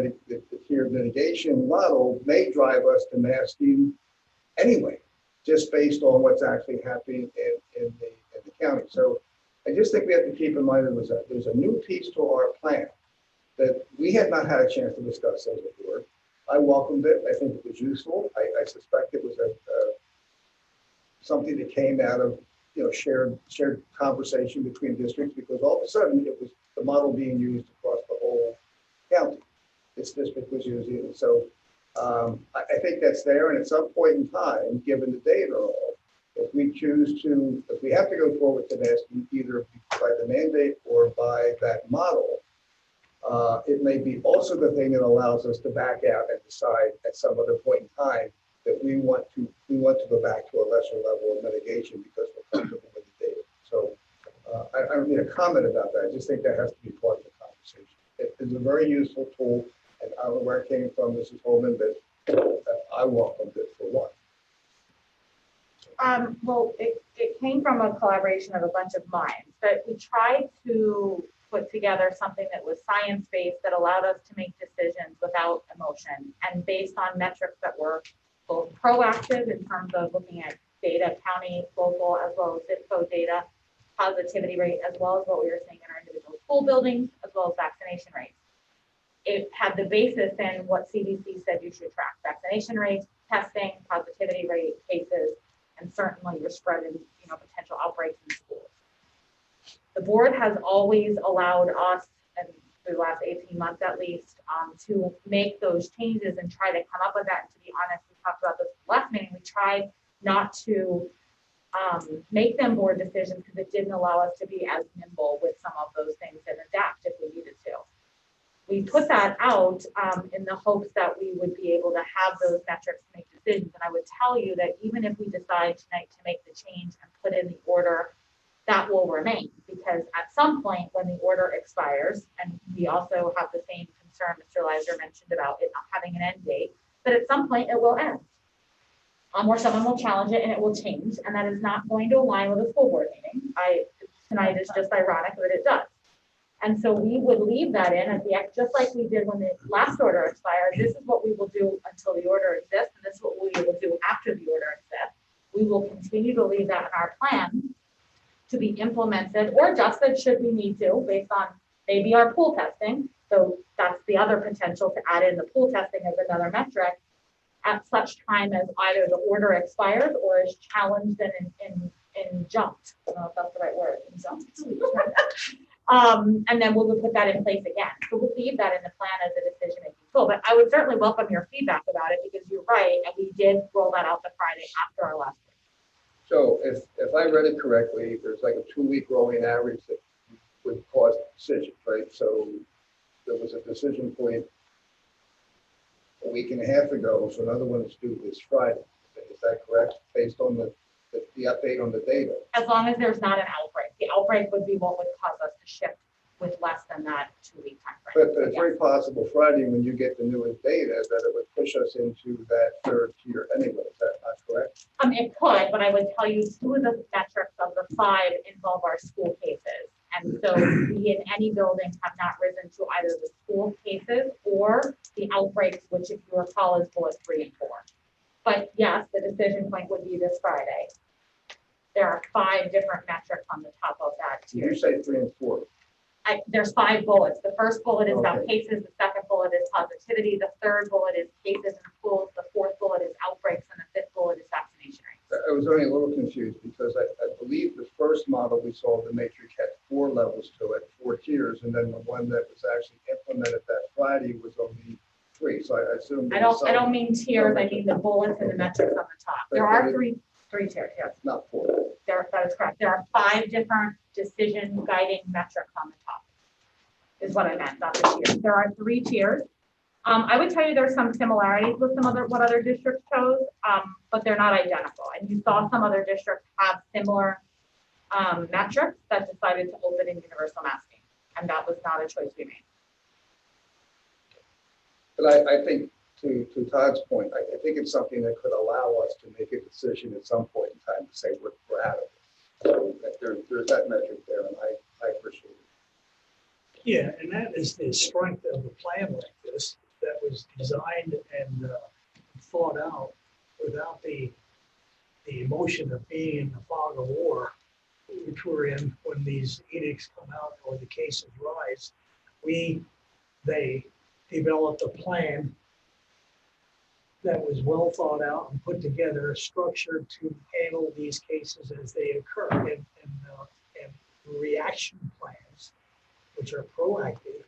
mitigation model may drive us to masking anyway, just based on what's actually happening in the county. So I just think we have to keep in mind there's a new piece to our plan that we had not had a chance to discuss as a board. I welcomed it. I think it was useful. I suspect it was something that came out of shared conversation between districts, because all of a sudden it was the model being used across the whole county. This district was using it. So I think that's there. And at some point in time, given the data, if we have to go forward to masking either by the mandate or by that model, it may be also the thing that allows us to back out and decide at some other point in time that we want to go back to a lesser level of mitigation because we're comfortable with the data. So I don't need a comment about that. I just think that has to be part of the conversation. It is a very useful tool, and I don't know where it came from, Mrs. Holman, but I welcomed it for one. Well, it came from a collaboration of a bunch of minds, but we tried to put together something that was science-based that allowed us to make decisions without emotion and based on metrics that were both proactive in terms of looking at data, county, local, as well as zip code data, positivity rate, as well as what we were seeing in our individual school buildings, as well as vaccination rates. It had the basis in what CDC said you should track: vaccination rates, testing, positivity rate, cases, and certainly your spread in potential outbreaks in schools. The board has always allowed us, and for the last 18 months at least, to make those changes and try to come up with that. And to be honest, we talked about this last meeting, we tried not to make them board decisions because it didn't allow us to be as nimble with some of those things and adapt if we needed to. We put that out in the hopes that we would be able to have those metrics to make decisions. And I would tell you that even if we decide tonight to make the change and put in the order, that will remain, because at some point when the order expires, and we also have the same concern Mr. Leiser mentioned about it not having an end date, that at some point it will end. Or someone will challenge it and it will change, and that is not going to align with a school board meeting. Tonight is just ironic that it does. And so we would leave that in at the end, just like we did when the last order expired. This is what we will do until the order exists, and this is what we will do after the order exists. We will continue to leave that in our plan to be implemented or adjusted should we need to, based on maybe our pool testing. So that's the other potential, to add in the pool testing as another metric at such time as either the order expires or is challenged and jumped. I don't know if that's the right word. And then we would put that in place again. So we'll leave that in the plan as a decision-making tool. But I would certainly welcome your feedback about it, because you're right, and we did roll that out the Friday after our last week. So if I read it correctly, there's like a 2-week rolling average that would cause decisions, right? So there was a decision point a week and a half ago, so another one is due this Friday. Is that correct? Based on the update on the data? As long as there's not an outbreak. The outbreak would be what would cause us to shift with less than that 2-week time frame. But it's very possible Friday, when you get the newest data, that it would push us into that third tier anyway. Is that not correct? It could, but I would tell you 2 of the metrics of the 5 involve our school cases. And so we in any building have not risen to either the school cases or the outbreaks, which if you recall is bullet 3 and 4. But yes, the decision point would be this Friday. There are 5 different metrics on the top of that Did tier. you say 3 and 4? there's 5 bullets. The first bullet is about Okay. cases, the second bullet is positivity, the third bullet is cases in schools, the fourth bullet is outbreaks, and the fifth bullet is vaccination rates. I was only a little confused because I believe the first model we saw, the matrix had 4 levels to it, 4 tiers, and then the one that was actually implemented that Friday was only 3. So I assume. I don't mean tiers, I mean the bullets and the metrics on the top. There are three tiers, yes. Not 4. That is correct. There are 5 different decision guiding metrics on the top, is what I meant, not the tiers. There are 3 tiers. I would tell you there's some similarities with what other districts chose, but they're not identical. And you saw some other districts have similar metrics that decided to open in universal masking, and that was not a choice we made. But I think to Todd's point, I think it's something that could allow us to make a decision at some point in time to say we're out of it. So there's that metric there, and I appreciate it. Yeah, and that is the strength of a plan like this that was designed and thought out without the emotion of being in the fog of war, which we're in when these edicts come out or the cases rise. They developed a plan that was well thought out and put together, structured to handle these cases as they occur, and reaction plans, which are proactive,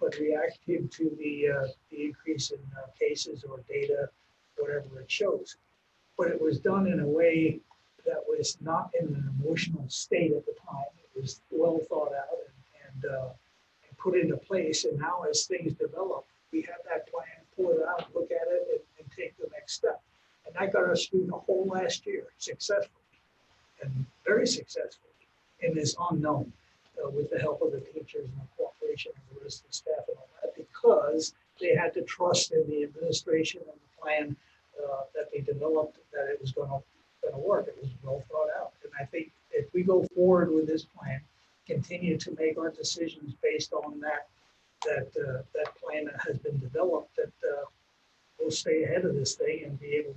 but reactive to the increase in cases or data, whatever it shows. But it was done in a way that was not in an emotional state at the time. It was well thought out and put into place. And now as things develop, we have that plan, pull it out, look at it, and take the next step. And that got us through the whole last year successfully, and very successfully in this unknown, with the help of the teachers and the cooperation of the rest of the staff and all that, because they had to trust in the administration and the plan that they developed, that it was going to work. It was well thought out. And I think if we go forward with this plan, continue to make our decisions based on that plan that has been developed, that we'll stay ahead of this thing and be able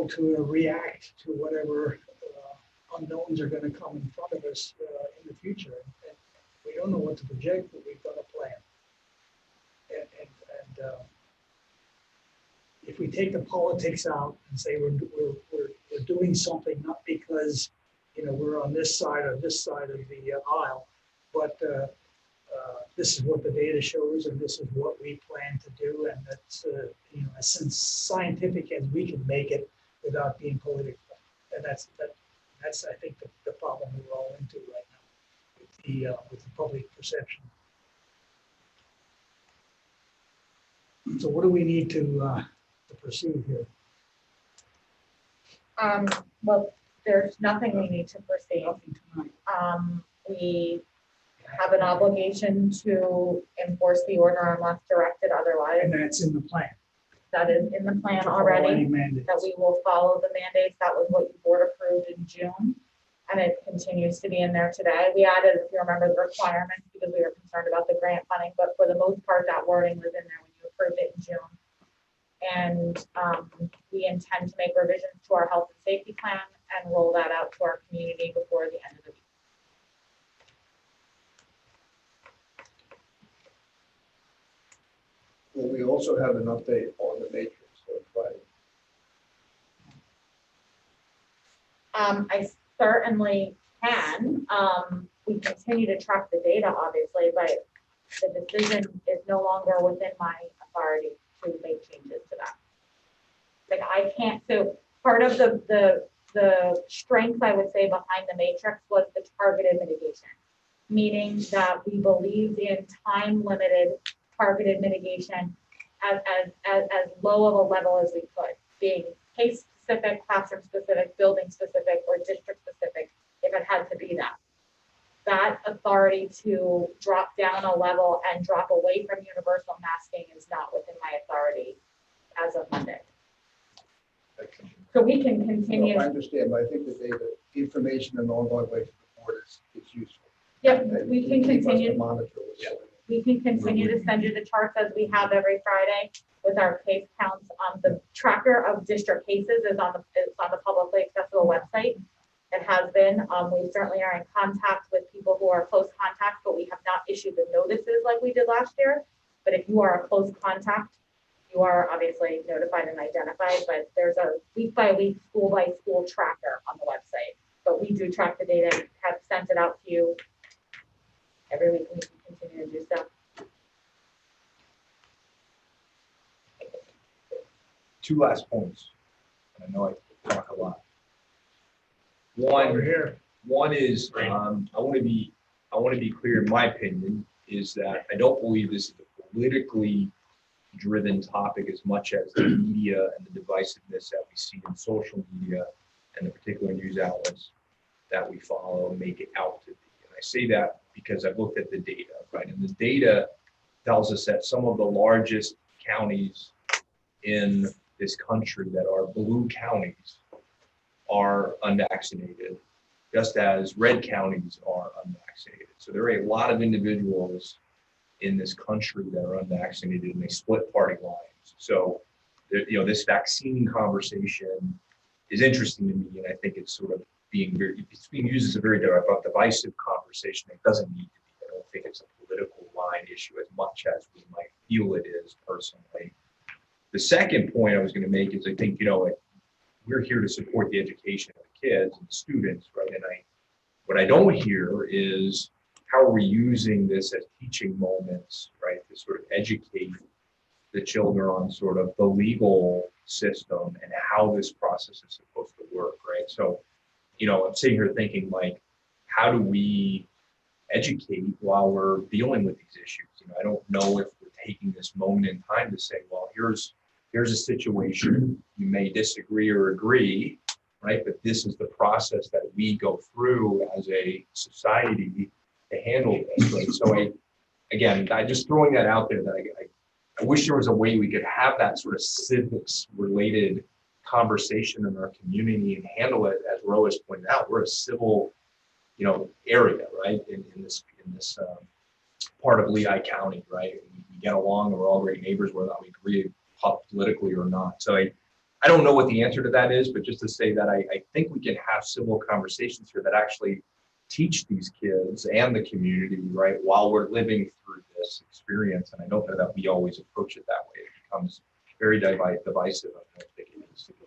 to react to whatever unknowns are going to come in front of us in the future. And we don't know what to project, but we've got a plan. And if we take the politics out and say we're doing something not because we're on this side or this side of the aisle, but this is what the data shows, and this is what we plan to do, and that's as scientific as we can make it without being political. And that's I think the problem we're all into right now with the public perception. So what do we need to pursue here? Well, there's nothing we need to proceed. Nothing tonight. We have an obligation to enforce the order unless directed otherwise. And that's in the plan. That is in the plan To follow any already, mandates. that we will follow the mandates. That was what the board approved in June. And it continues to be in there today. We added, if you remember, the requirements because we were concerned about the grant funding, but for the most part, that wording was in there when you approved it in June. And we intend to make revisions to our health and safety plan and roll that out to our community before the end of the week. Well, we also have an update on the matrix on Friday. I certainly can. We continue to track the data, obviously, but the decision is no longer within my authority to make changes to that. Like I can't, so part of the strength I would say behind the matrix was the targeted mitigation, meaning that we believed in time-limited targeted mitigation as low of a level as we could, being case-specific, classroom-specific, building-specific, or district-specific, if it had to be that. That authority to drop down a level and drop away from universal masking is not within my authority as of Monday. So we can continue. No, I understand, but I think the data, information in an ongoing way for the board is useful. Yep, And we can keep us to continue. monitor this. We can continue to send you the charts as we have every Friday with our case counts. The tracker of district cases is on the publicly accessible website. It has been. We certainly are in contact with people who are close contacts, but we have not issued the notices like we did last year. But if you are a close contact, you are obviously notified and identified, but there's a week by week, school by school tracker on the website. But we do track the data, have sent it out to you every week, and we can continue to do so. Two last points. I know I talk a lot. Over here. One is, I want to be clear, in my opinion, is that I don't believe this is a politically driven topic as much as the media and the divisiveness that we see in social media and the particular news outlets that we follow make it out to be. And I say that because I've looked at the data, right? And the data tells us that some of the largest counties in this country that are blue counties are unvaccinated, just as red counties are unvaccinated. So there are a lot of individuals in this country that are unvaccinated, and they split party lines. So, this vaccine conversation is interesting to me, and I think it's sort of being used as a very divisive conversation. It doesn't need to be. I don't think it's a political line issue as much as we might feel it is personally. The second point I was going to make is I think, we're here to support the education of the kids and the students, right? And what I don't hear is how are we using this as teaching moments, right, to sort of educate the children on sort of the legal system and how this process is supposed to work, right? So, I'm sitting here thinking, like, how do we educate while we're dealing with these issues? I don't know if we're taking this moment in time to say, well, here's a situation, you may disagree or agree, right? But this is the process that we go through as a society to handle this, right? So I just throwing that out there that I wish there was a way we could have that sort of civics related conversation in our community and handle it, as Roas pointed out, we're a civil, area, right? In this part of Lehigh County, right? We get along, and we're all great neighbors, whether we agree politically or not. So I don't know what the answer to that is, but just to say that I think we can have civil conversations here that actually teach these kids and the community, right, while we're living through this experience. And I don't know that we always approach it that way. It becomes very divisive. I don't think it needs to be.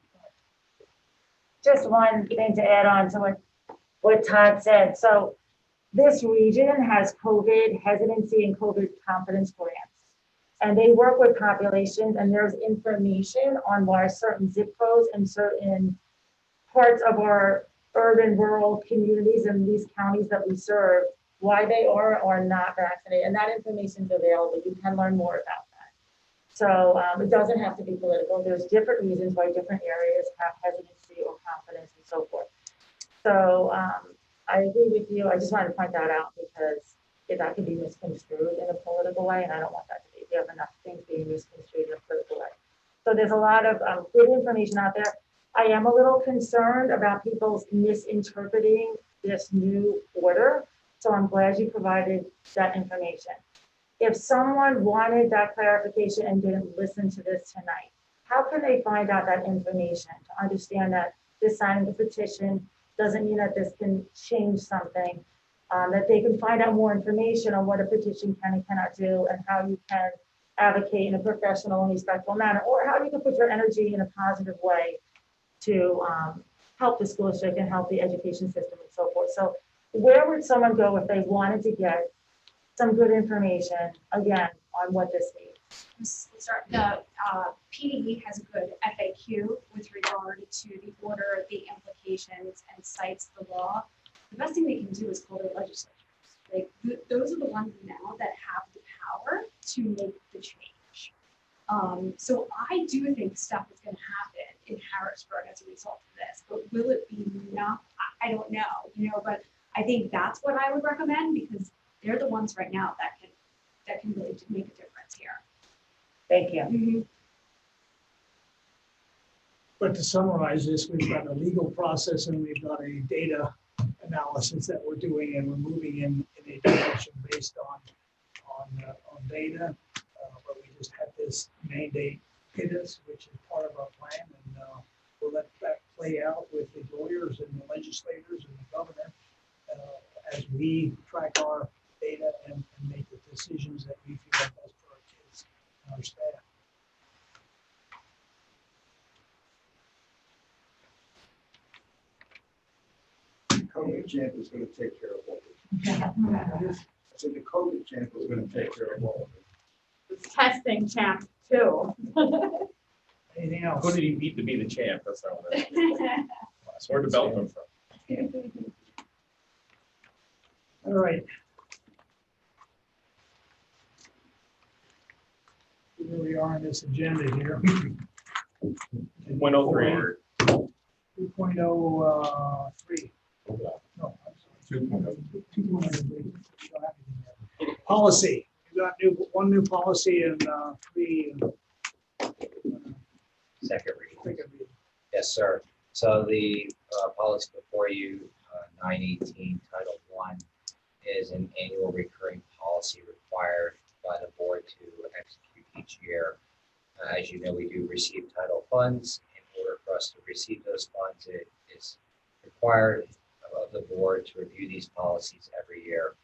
Just one thing to add on to what Todd said. So this region has COVID hesitancy and COVID confidence grants. And they work with populations, and there's information on why certain zip codes and certain parts of our urban rural communities and these counties that we serve, why they are or not vaccinated. And that information is available. You can learn more about that. So it doesn't have to be political. There's different reasons why different areas have hesitancy or confidence and so forth. So I agree with you. I just wanted to point that out because that could be misconstrued in a political way, and I don't want that to be. We have enough things being misconstrued in a political way. So there's a lot of good information out there. I am a little concerned about people misinterpreting this new order. So I'm glad you provided that information. If someone wanted that clarification and didn't listen to this tonight, how can they find out that information to understand that this signing the petition doesn't mean that this can change something, that they can find out more information on what a petition can and cannot do and how you can advocate in a professional and respectful manner, or how you can put your energy in a positive way to help the school district and help the education system and so forth. So where would someone go if they wanted to get some good information, again, on what this means? Let's start. The PDE has a good FAQ with regard to the order, the implications, and cites the law. The best thing they can do is call their legislatures. Like those are the ones now that have the power to make the change. So I do think stuff is going to happen in Harrisburg as a result of this, but will it be enough? I don't know, but I think that's what I would recommend because they're the ones right now that can really make a difference here. Thank you. Mm-hmm. But to summarize this, we've got a legal process and we've got a data analysis that we're doing, and we're moving in a direction based on data. But we just had this mandate hit us, which is part of our plan, and we'll let that play out with the lawyers and the legislators and the governor as we track our data and make the decisions that we feel are best for our kids and our staff. COVID champ is going to take care of all this. I said the COVID champ is going to take care of all of it. It's testing champ too. Anything else? Who did he beat to be the champ? That's not what that's where development from. All right. Here we are on this agenda here. 2.03. 2.03. No, I'm sorry. 2.03. Policy. We got one new policy and three. Second reading. Second reading. Yes, sir. So the policy before you, 918 Title I, is an annual recurring policy required by the board to execute each year. As you know, we do receive title funds. In order for us to receive those funds, it is required of the board to review these policies every year.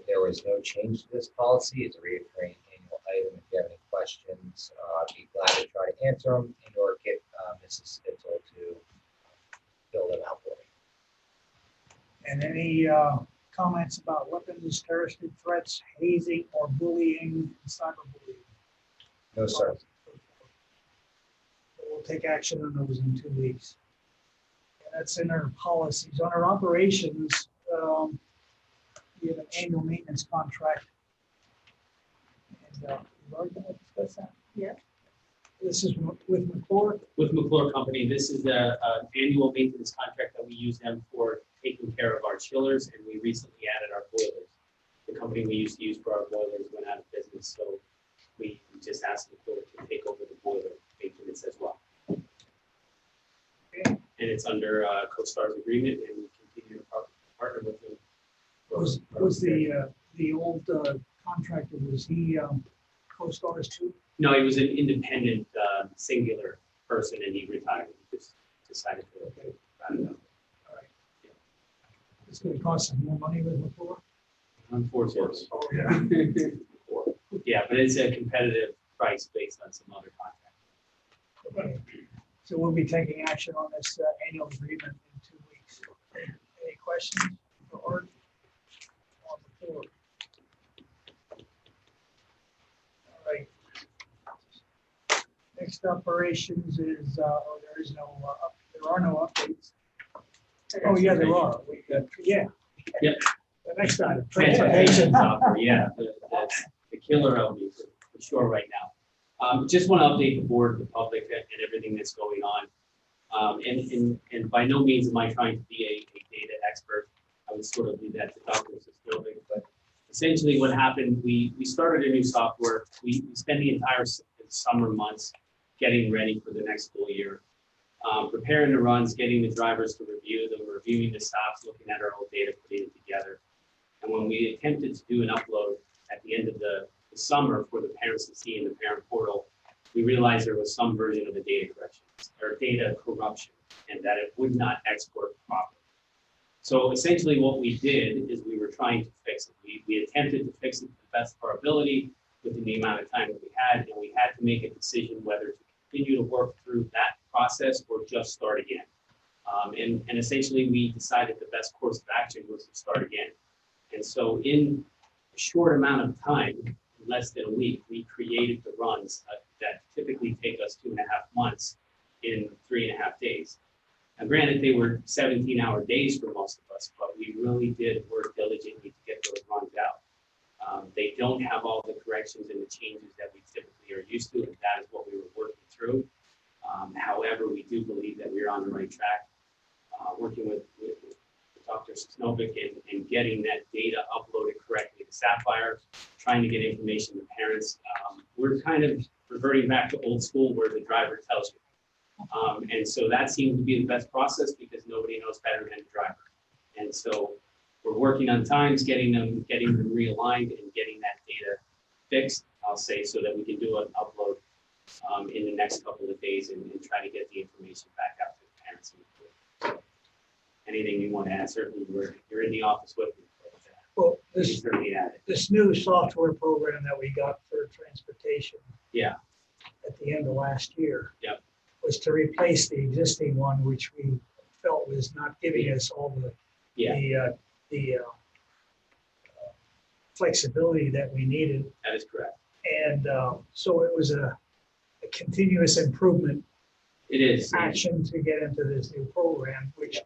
There was no change to this policy. It's a recurring annual item. If you have any questions, I'd be glad to try to answer them and or get Mrs. Stitzel to fill them out for me. And any comments about weapons, terroristic threats, hazing, or bullying, cyberbullying? No, sir. We'll take action on those in 2 weeks. And that's in our policies. On our operations, we have an annual maintenance contract. And we've already discussed that. Yeah. This is with McClure. With McClure Company. This is the annual maintenance contract that we use them for taking care of our chillers, and we recently added our boilers. The company we used to use for our boilers went out of business, so we just asked McClure to take over the boiler maintenance as well. Okay. And it's under CoStar's agreement, and we continue to partner with them. Was the old contractor, was he co-stars too? No, he was an independent, singular person, and he retired. He just decided to round it up. All right. It's going to cost some more money with McClure? Unfortunately. Oh, yeah. Yeah, but it's a competitive price based on some other contracts. Okay. So we'll be taking action on this annual agreement in 2 weeks. Any questions for Art on the floor? All right. Next operations is, there are no updates. Oh, yeah, there are. Yeah. Yep. The next item, Transportation transportation. software, yeah, that's the killer of me for sure right now. Just want to update the board, the public, and everything that's going on. And by no means am I trying to be a data expert. I would sort of leave that to Dr. Sisnovic, but essentially what happened, we started a new software. We spent the entire summer months getting ready for the next school year, preparing the runs, getting the drivers to review them, reviewing the stops, looking at our old data, putting it together. And when we attempted to do an upload at the end of the summer for the parents to see in the parent portal, we realized there was some version of the data correction or data corruption, and that it would not export properly. So essentially what we did is we were trying to fix it. We attempted to fix it to the best of our ability within the amount of time that we had, and we had to make a decision whether to continue to work through that process or just start again. And essentially we decided the best course of action was to start again. And so in a short amount of time, less than a week, we created the runs that typically take us 2.5 months in 3.5 days. Now granted, they were 17-hour days for most of us, but we really did work diligently to get those runs out. They don't have all the corrections and the changes that we typically are used to, and that is what we were working through. However, we do believe that we're on the right track, working with Dr. Sisnovic and getting that data uploaded correctly to Sapphire, trying to get information to parents. We're kind of reverting back to old school where the driver tells you. And so that seems to be the best process because nobody knows better than the driver. And so we're working on times, getting them realigned and getting that data fixed, I'll say, so that we can do an upload in the next couple of days and try to get the information back out to the transparency. Anything you want to add, certainly you're in the office with me. Well, You this, certainly add it. this new software program that we got for transportation Yeah, at the end of last year. Yep. Was to replace the existing one, which we felt was not giving us all yeah, the flexibility that we needed. that is correct. And so it was a continuous improvement It is. action to get into this new program, which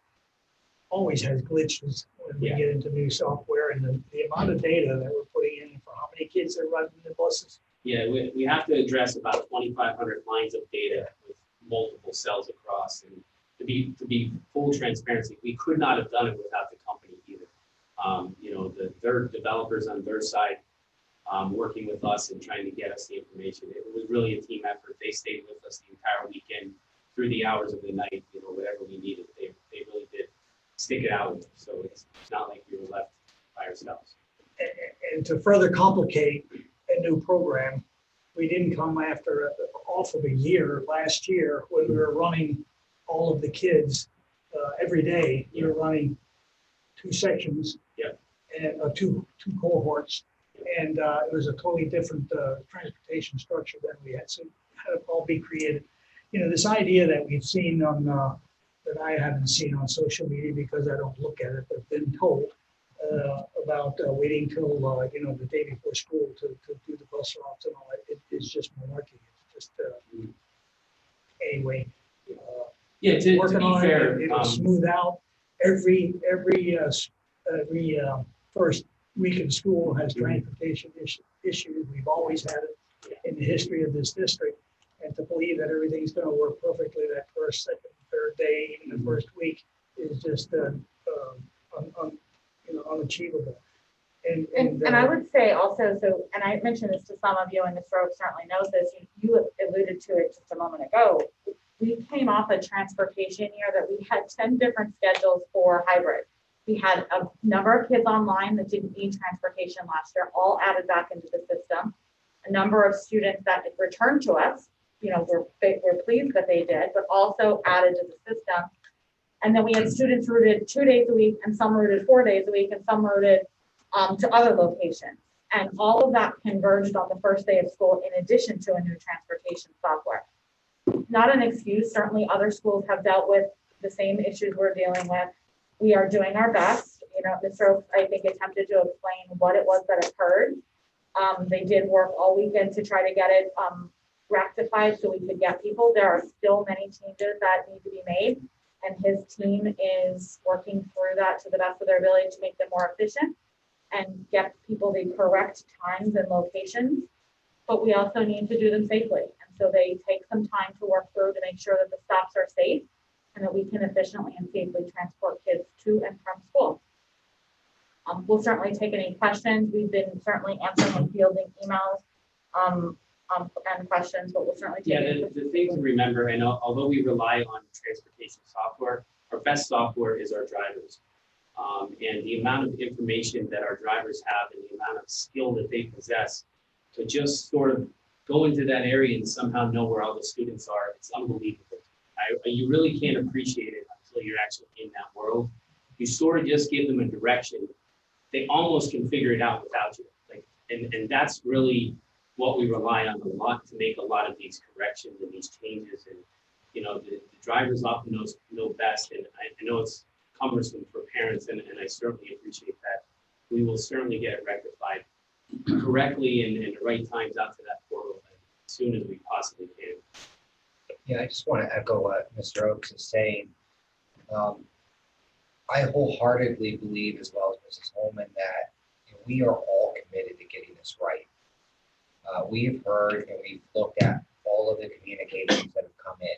always has glitches when we Yeah. get into new software, and the amount of data that we're putting in for how many kids are running the buses. Yeah, we have to address about 2,500 lines of data with multiple cells across. And to be full transparency, we could not have done it without the company either. Their developers on their side, working with us and trying to get us the information. It was really a team effort. They stayed with us the entire weekend through the hours of the night, whatever we needed. They really did stick it out. So it's not like we were left by ourselves. And to further complicate a new program, we didn't come after off of a year last year when we were running all of the kids every day. We were running 2 sections. Yep. And two cohorts. And it was a totally different transportation structure than we had. So it had to all be created. This idea that we've seen on, that I haven't seen on social media because I don't look at it, but been told about waiting till, the day before school to do the bus routes and all that. It's just malarkey. It's just, anyway. Yeah, to Working be on fair, it, it'll smooth out. Every first week in school has transportation issues. We've always had it in the history of this district. And to believe that everything's going to work perfectly that first, second, third day, even the first week is just unachievable. And I would say also, and I mentioned this to some of you, and Mr. Oak certainly knows this, you alluded to it just a moment ago. We came off a transportation year that we had 10 different schedules for hybrid. We had a number of kids online that didn't need transportation last year, all added back into the system. A number of students that returned to us, we're pleased that they did, but also added to the system. And then we had students routed 2 days a week, and some routed 4 days a week, and some routed to other locations. And all of that converged on the first day of school in addition to a new transportation software. Not an excuse, certainly other schools have dealt with the same issues we're dealing with. We are doing our best. Mr. Oaks, I think, attempted to explain what it was that occurred. They did work all weekend to try to get it rectified so we could get people. There are still many changes that need to be made, and his team is working through that to the best of their ability to make them more efficient and get people the correct times and locations. But we also need to do them safely. And so they take some time to work through to make sure that the stops are safe and that we can efficiently and safely transport kids to and from school. We'll certainly take any questions. We've been certainly answering and fielding emails and questions, but we'll certainly take any. The thing to remember, and although we rely on transportation software, our best software is our drivers. And the amount of information that our drivers have and the amount of skill that they possess to just sort of go into that area and somehow know where all the students are, it's unbelievable. You really can't appreciate it until you're actually in that world. You sort of just give them a direction. They almost can figure it out without you. And that's really what we rely on a lot to make a lot of these corrections and these changes. And, the drivers often know best. And I know it's cumbersome for parents, and I certainly appreciate that. We will certainly get it rectified correctly and the right times out to that portal as soon as we possibly can. Yeah, I just want to echo what Mr. Oaks is saying. I wholeheartedly believe, as well as Mrs. Holman, that we are all committed to getting this right. We've heard and we've looked at all of the communications that have come in.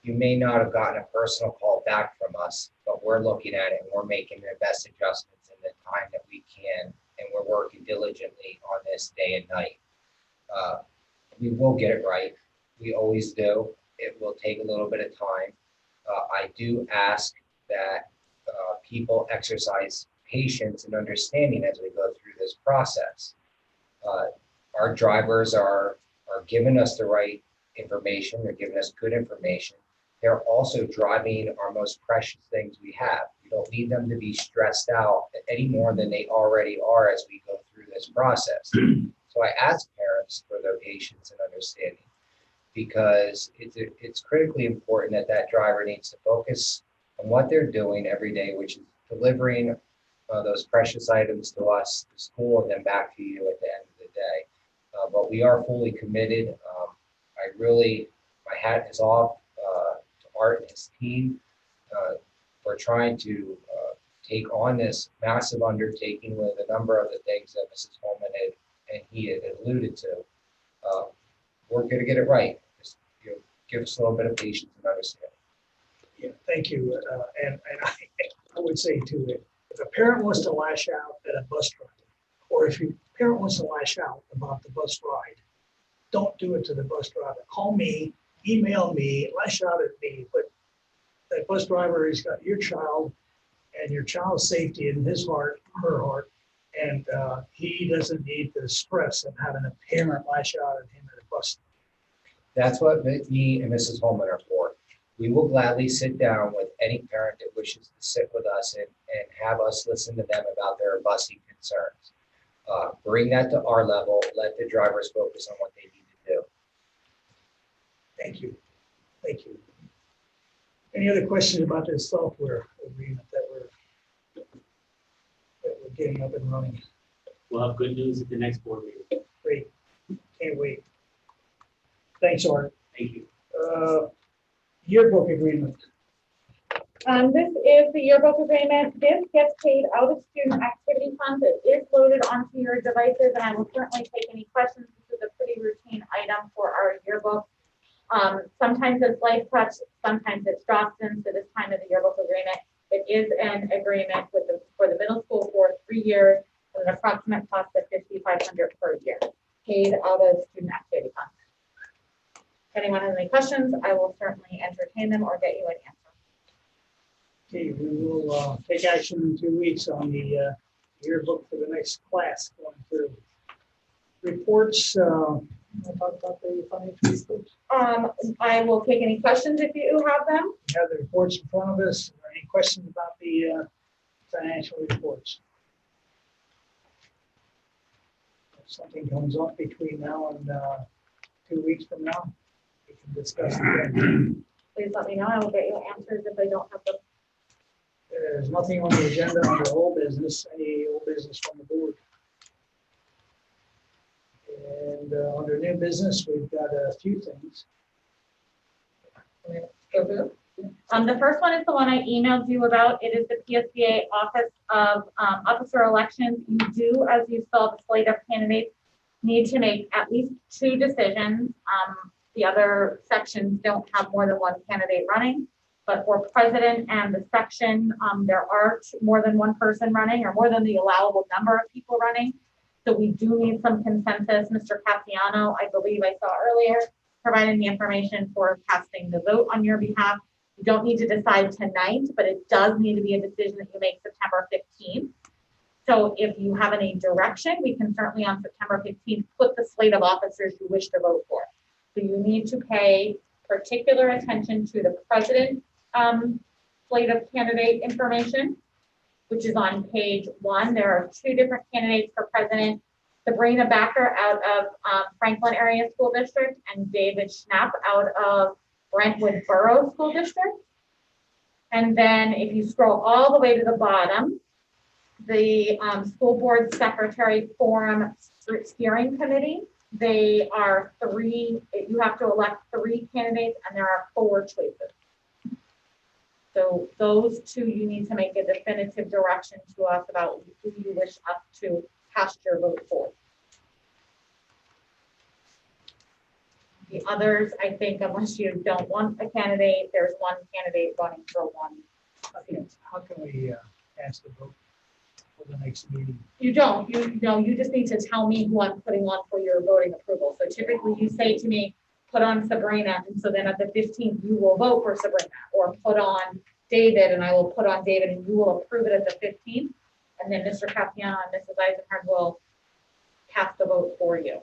You may not have gotten a personal call back from us, but we're looking at it and we're making the best adjustments in the time that we can, and we're working diligently on this day and night. We will get it right. We always do. It will take a little bit of time. I do ask that people exercise patience and understanding as we go through this process. Our drivers are giving us the right information. They're giving us good information. they're also driving our most precious things we have. We don't need them to be stressed out any more than they already are as we go through this process. So I ask parents for their patience and understanding, because it's critically important that that driver needs to focus on what they're doing every day, which is delivering those precious items to us, to school, and then back to you at the end of the day. But we are fully committed. My hat is off to Art and his team. We're trying to take on this massive undertaking with a number of the things that Mrs. Holman and he had alluded to. We're going to get it right. Just give us a little bit of patience and understanding. Yeah, thank you. And I would say too, that if a parent wants to lash out at a bus driver, or if your parent wants to lash out about the bus ride, don't do it to the bus driver. Call me, email me, lash out at me. But that bus driver has got your child and your child's safety in his heart, her heart, and he doesn't need the stress of having a parent lash out at him at a bus. That's what me and Mrs. Holman are for. We will gladly sit down with any parent that wishes to sit with us and have us listen to them about their busing concerns. Bring that to our level. Let the drivers focus on what they need to do. Thank you. Thank you. Any other questions about this software agreement that we're getting up and running? We'll have good news at the next board meeting. Great. Can't wait. Thanks, Art. Thank you. Yearbook agreement. This is the yearbook agreement. This gets paid out of student activity funds. It is loaded onto your devices, and I will certainly take any questions. This is a pretty routine item for our yearbook. Sometimes it's life touch, sometimes it's drop-in. So this time of the yearbook agreement, it is an agreement for the middle school for 3 years with an approximate cost of $5,500 per year, paid out of student activity funds. If anyone has any questions, I will certainly entertain them or get you an answer. Okay, we will take action in 2 weeks on the yearbook for the next class going through. Reports, I'll talk about the financial reports. I will take any questions if you have them. We have the reports in front of us. Are there any questions about the financial reports? If something comes up between now and 2 weeks from now, we can discuss it then. Please let me know. I will get you answers if I don't have them. There's nothing on the agenda under old business, any old business from the board. And under new business, we've got a few things. The first one is the one I emailed you about. It is the PSBA Office of Officer Elections. You do, as you saw the slate of candidates, need to make at least 2 decisions. The other sections don't have more than 1 candidate running. But for president and the section, there are more than 1 person running, or more than the allowable number of people running. So we do need some consensus. Mr. Cassiano, I believe I saw earlier, providing the information for casting the vote on your behalf. You don't need to decide tonight, but it does need to be a decision that you make September 15th. So if you have any direction, we can certainly on September 15th put the slate of officers you wish to vote for. So you need to pay particular attention to the president slate of candidate information, which is on page 1. There are 2 different candidates for president: Sabrina Backer out of Franklin Area School District and David Schnapp out of Brentwood Borough School District. And then if you scroll all the way to the bottom, the school board secretary forum steering committee, they are 3, you have to elect 3 candidates and there are 4 choices. So those 2, you need to make a definitive direction to us about who you wish us to cast your vote for. The others, I think, unless you don't want a candidate, there's 1 candidate running for 1 seat. How can we ask the vote for the next meeting? You don't, you just need to tell me who I'm putting on for your voting approval. So typically you say to me, put on Sabrina, and so then at the 15th, you will vote for Sabrina, or put on David, and I will put on David, and you will approve it at the 15th, and then Mr. Capiano and Mrs. Eisenhardt will cast the vote for you.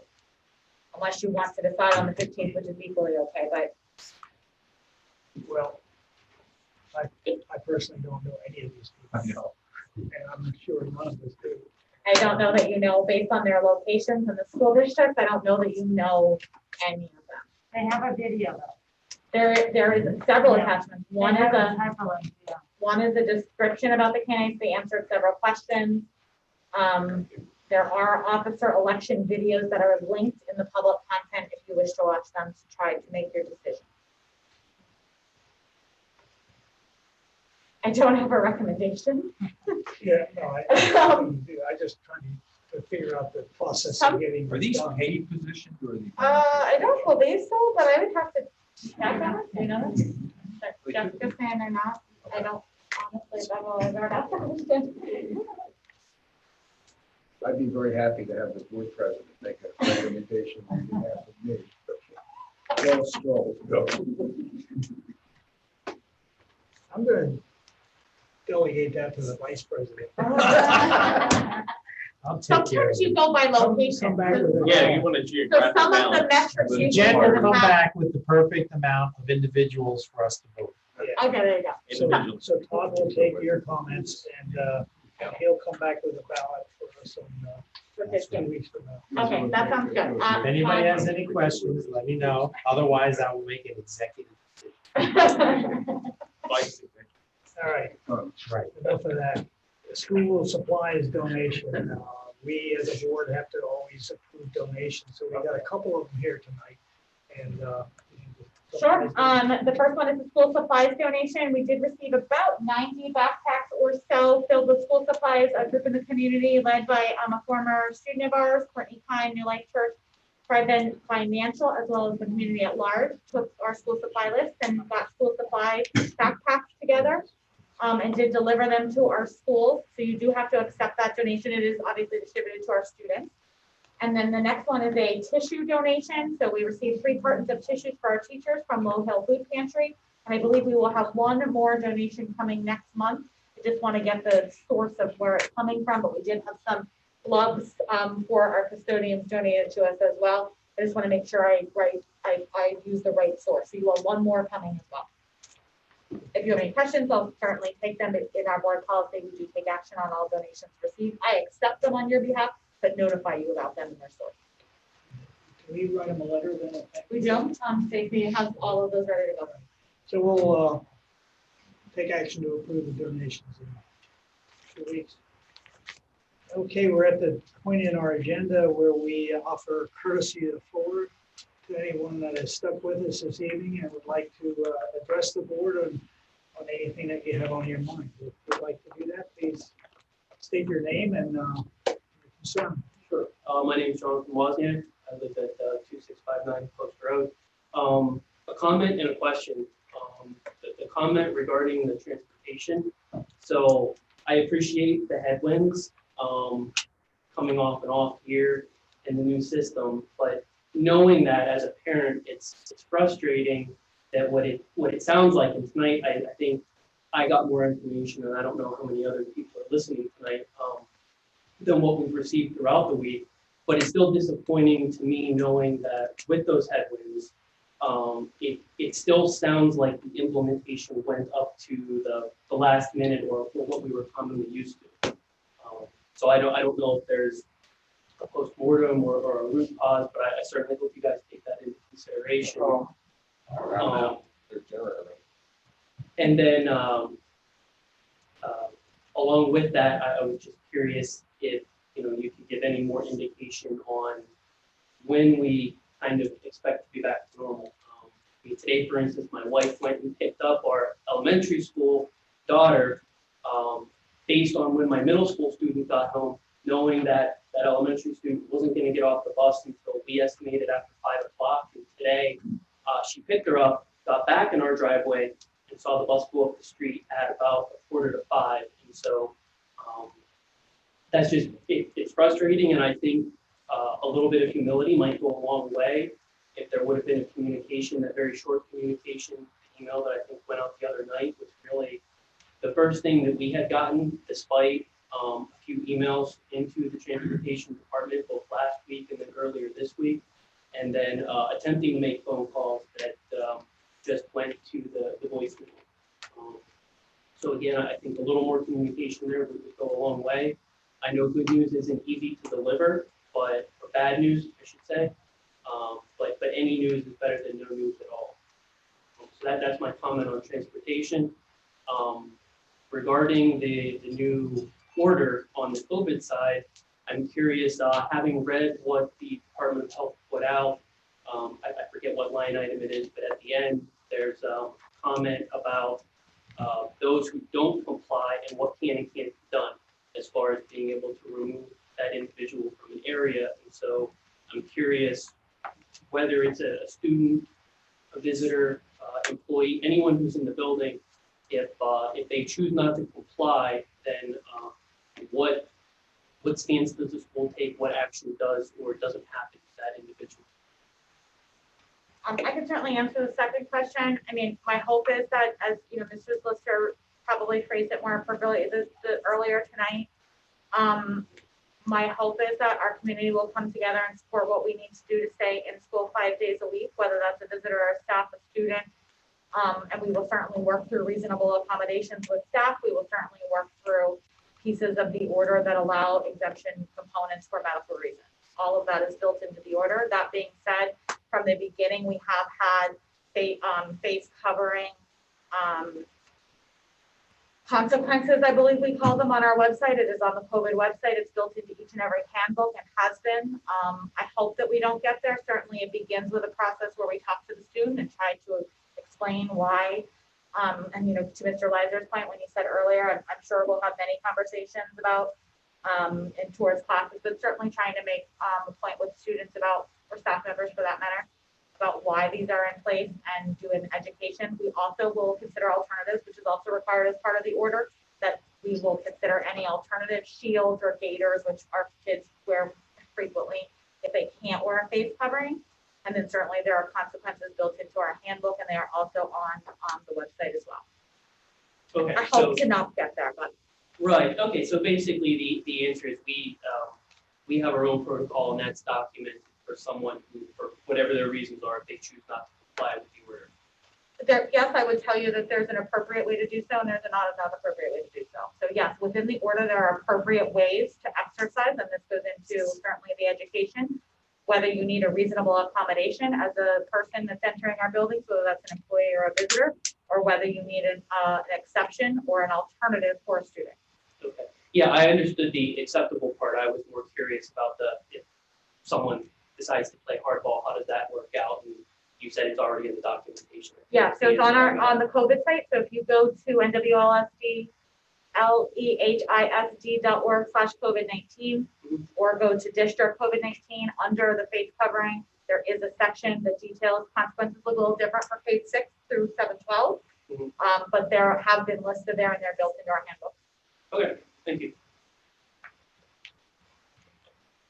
Unless you want to decide on the 15th, which is equally okay, but. Well, I personally don't know any of these people. I know. And I'm sure none of us do. I don't know that you know, based on their locations in the school districts, I don't know that you know any of them. They have a video though. There is several Yeah. attachments. They One is have a hyperlink, yeah. One is a description about the candidates. They answered several questions. There are officer election videos that are linked in the public content if you wish to watch them to try to make your decision. I don't have a recommendation. Yeah, no, I just trying to figure out the process of getting. Are these done. paid positions or are they? I don't believe so, but I would have to check on it, you know? But Jessica's saying they're not. I don't honestly, I've always heard that question. I'd be very happy to have the board president make a recommendation on behalf of me. Well, stroll. I'm gonna delegate that to the vice president. I'll take care of Sometimes you it. go by Come location. back with a. Yeah, you want to So geographic some of the balance. metrics you Jen do will is come not- back with the perfect amount of individuals for us to vote. Yeah. Okay, there you go. Individuals. So Todd will take your comments and he'll come back with a ballot for us in 2 weeks from now. Okay, that sounds good. If anybody has any questions, let me know. Otherwise, I will make an executive decision. Vice. All right, Right. enough of that. School supplies donation. We as a board have to always approve donations, so we got a couple of them here tonight. And Sure. The first one is the school supplies donation. We did receive about 90 backpacks or so filled with school supplies. A group in the community led by a former student of ours, Courtney Pine, New Life Church, Private Financial, as well as the community at large, took our school supply list and got school supply backpacks together and did deliver them to our schools. So you do have to accept that donation. It is obviously distributed to our students. And then the next one is a tissue donation. So we received 3 cartons of tissues for our teachers from Low Hill Food Pantry. And I believe we will have one more donation coming next month. I just want to get the source of where it's coming from, but we did have some gloves for our custodians donated to us as well. I just want to make sure I use the right source. So you have one more coming as well. If you have any questions, I'll certainly take them. In our board policy, we do take action on all donations received. I accept them on your behalf, but notify you about them in their source. can we write them a letter then? We don't, Stacy has all of those ready to go. So we'll take action to approve the donations in 2 weeks. Okay, we're at the point in our agenda where we offer courtesy of the floor to anyone that has stuck with us this evening and would like to address the board on anything that you have on your mind. If you'd like to do that, please state your name and your concern. Sure. My name is Jonathan Wozniak. I live at 2659 Post Road. A comment and a question. The comment regarding the transportation. So I appreciate the headwinds coming off and off here in the new system, but knowing that as a parent, it's frustrating that what it sounds like. And tonight, I think I got more information, and I don't know how many other people are listening tonight than what we've received throughout the week. But it's still disappointing to me knowing that with those headwinds, it still sounds like the implementation went up to the last minute or what we were commonly used to. So I don't know if there's a postmortem or a root cause, but I certainly hope you guys take that into consideration. And then along with that, I was just curious if you could give any more indication on when we kind of expect to be back to normal. Today, for instance, my wife went and picked up our elementary school daughter based on when my middle school student got home, knowing that that elementary student wasn't going to get off the bus until we estimated after 5 o'clock. And today, she picked her up, got back in our driveway, and saw the bus go up the street at about 4:45. And so that's just, it's frustrating. And I think a little bit of humility might go a long way. If there would have been a communication, that very short communication email that I think went out the other night was really the first thing that we had gotten, despite a few emails into the transportation department, both last week and then earlier this week, and then attempting to make phone calls that just went went to the voicemail. So again, I think a little more communication there would go a long way. I know good news isn't easy to deliver, or bad news, I should say. But any news is better than no news at all. So that's my comment on transportation. Regarding the new order on the COVID side, I'm curious, having read what the Department of Health put out, I forget what line item it is, but at the end, there's a comment about those who don't comply and what can and can't be done as far as being able to remove that individual from an area. And so I'm curious whether it's a student, a visitor, employee, anyone who's in the building, if they choose not to comply, then what stance does the school take, what action does or doesn't happen to that individual? I can certainly answer the second question. I mean, my hope is that, as you know, Mrs. Lister probably phrased it more appropriately earlier tonight. My hope is that our community will come together and support what we need to do to stay in school 5 days a week, whether that's a visitor, a staff, a student. And we will certainly work through reasonable accommodations with staff. We will certainly work through pieces of the order that allow exemption components for medical reasons. All of that is built into the order. That being said, from the beginning, we have had face covering consequences, I believe we call them, on our website. It is on the COVID website. It's built into each and every handbook and has been. I hope that we don't get there. Certainly it begins with a process where we talk to the student and try to explain why. And you know, to Mr. Leiser's point, when he said earlier, I'm sure we'll have many conversations about in towards classes, but certainly trying to make a point with students about, or staff members for that matter, about why these are in place and do an education. We also will consider alternatives, which is also required as part of the order, that we will consider any alternative shields or gaiters, which our kids wear frequently if they can't wear a face covering. And then certainly there are consequences built into our handbook, and they are also on the website as well. Okay, I hope to not get there, but. Right, okay, so basically the answer is we have our own protocol, and that's documented for someone who, for whatever their reasons are, if they choose not to comply with the order. Yes, I would tell you that there's an appropriate way to do so, and there's not an appropriate way to do so. So yes, within the order, there are appropriate ways to exercise, and this goes into certainly the education, whether you need a reasonable accommodation as a person that's entering our building, so that's an employee or a visitor, or whether you need an exception or an alternative for a student. Okay, yeah, I understood the acceptable part. I was more curious about if someone decides to play hardball, how does that work out? And you said it's already in the documentation. Yeah, so it's on the COVID site. So if you go to nwlsd.org/COVID-19 or go to district COVID-19 under the face covering, there is a section that details consequences. A little different for grade 6 through 7-12, but there have been listed there and they're built into our handbook. Okay, thank you.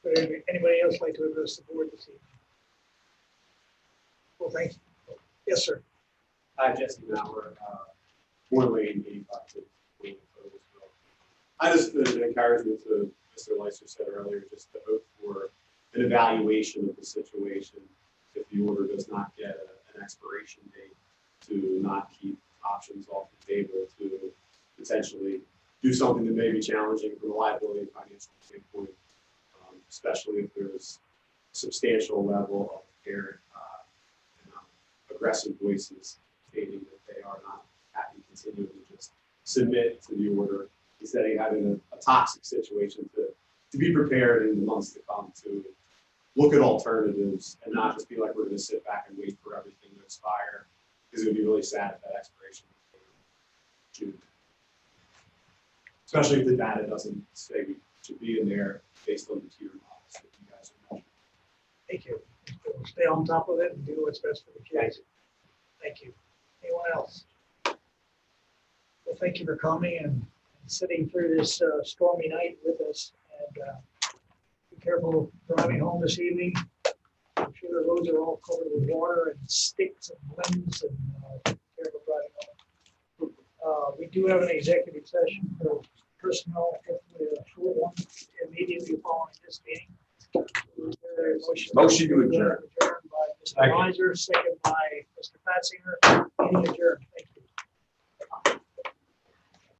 Would anybody else like to address the board this evening? Well, thanks. Yes, sir. Hi, Jesse Mauer, formerly in 85. I just, an encouragement to Mr. Leiser said earlier, just to hope for an evaluation of the situation if the order does not get an expiration date, to not keep options off the table, to potentially do something that may be challenging from a liability and financial standpoint, especially if there's substantial level of parent aggressive voices stating that they are not happy continuing to just submit to the order instead of having a toxic situation to be prepared in the months to come to look at alternatives and not just be like, we're going to sit back and wait for everything to expire, because it would be really sad if that expiration was June. Especially if the data doesn't say we should be in there based on the tier models that you guys are measuring. Thank you. We'll stay on top of it and do what's best for the kids. Thank you. Anyone else? Well, thank you for coming and sitting through this stormy night with us. And be careful driving home this evening. I'm sure the roads are all covered with water and sticks and limbs, and careful driving home. We do have an executive session for personnel, hopefully a short one, immediately following this meeting. Motion to adjourn. Adjourned by Mr. Leiser, second by Mr. Fatsinger. Meeting adjourned.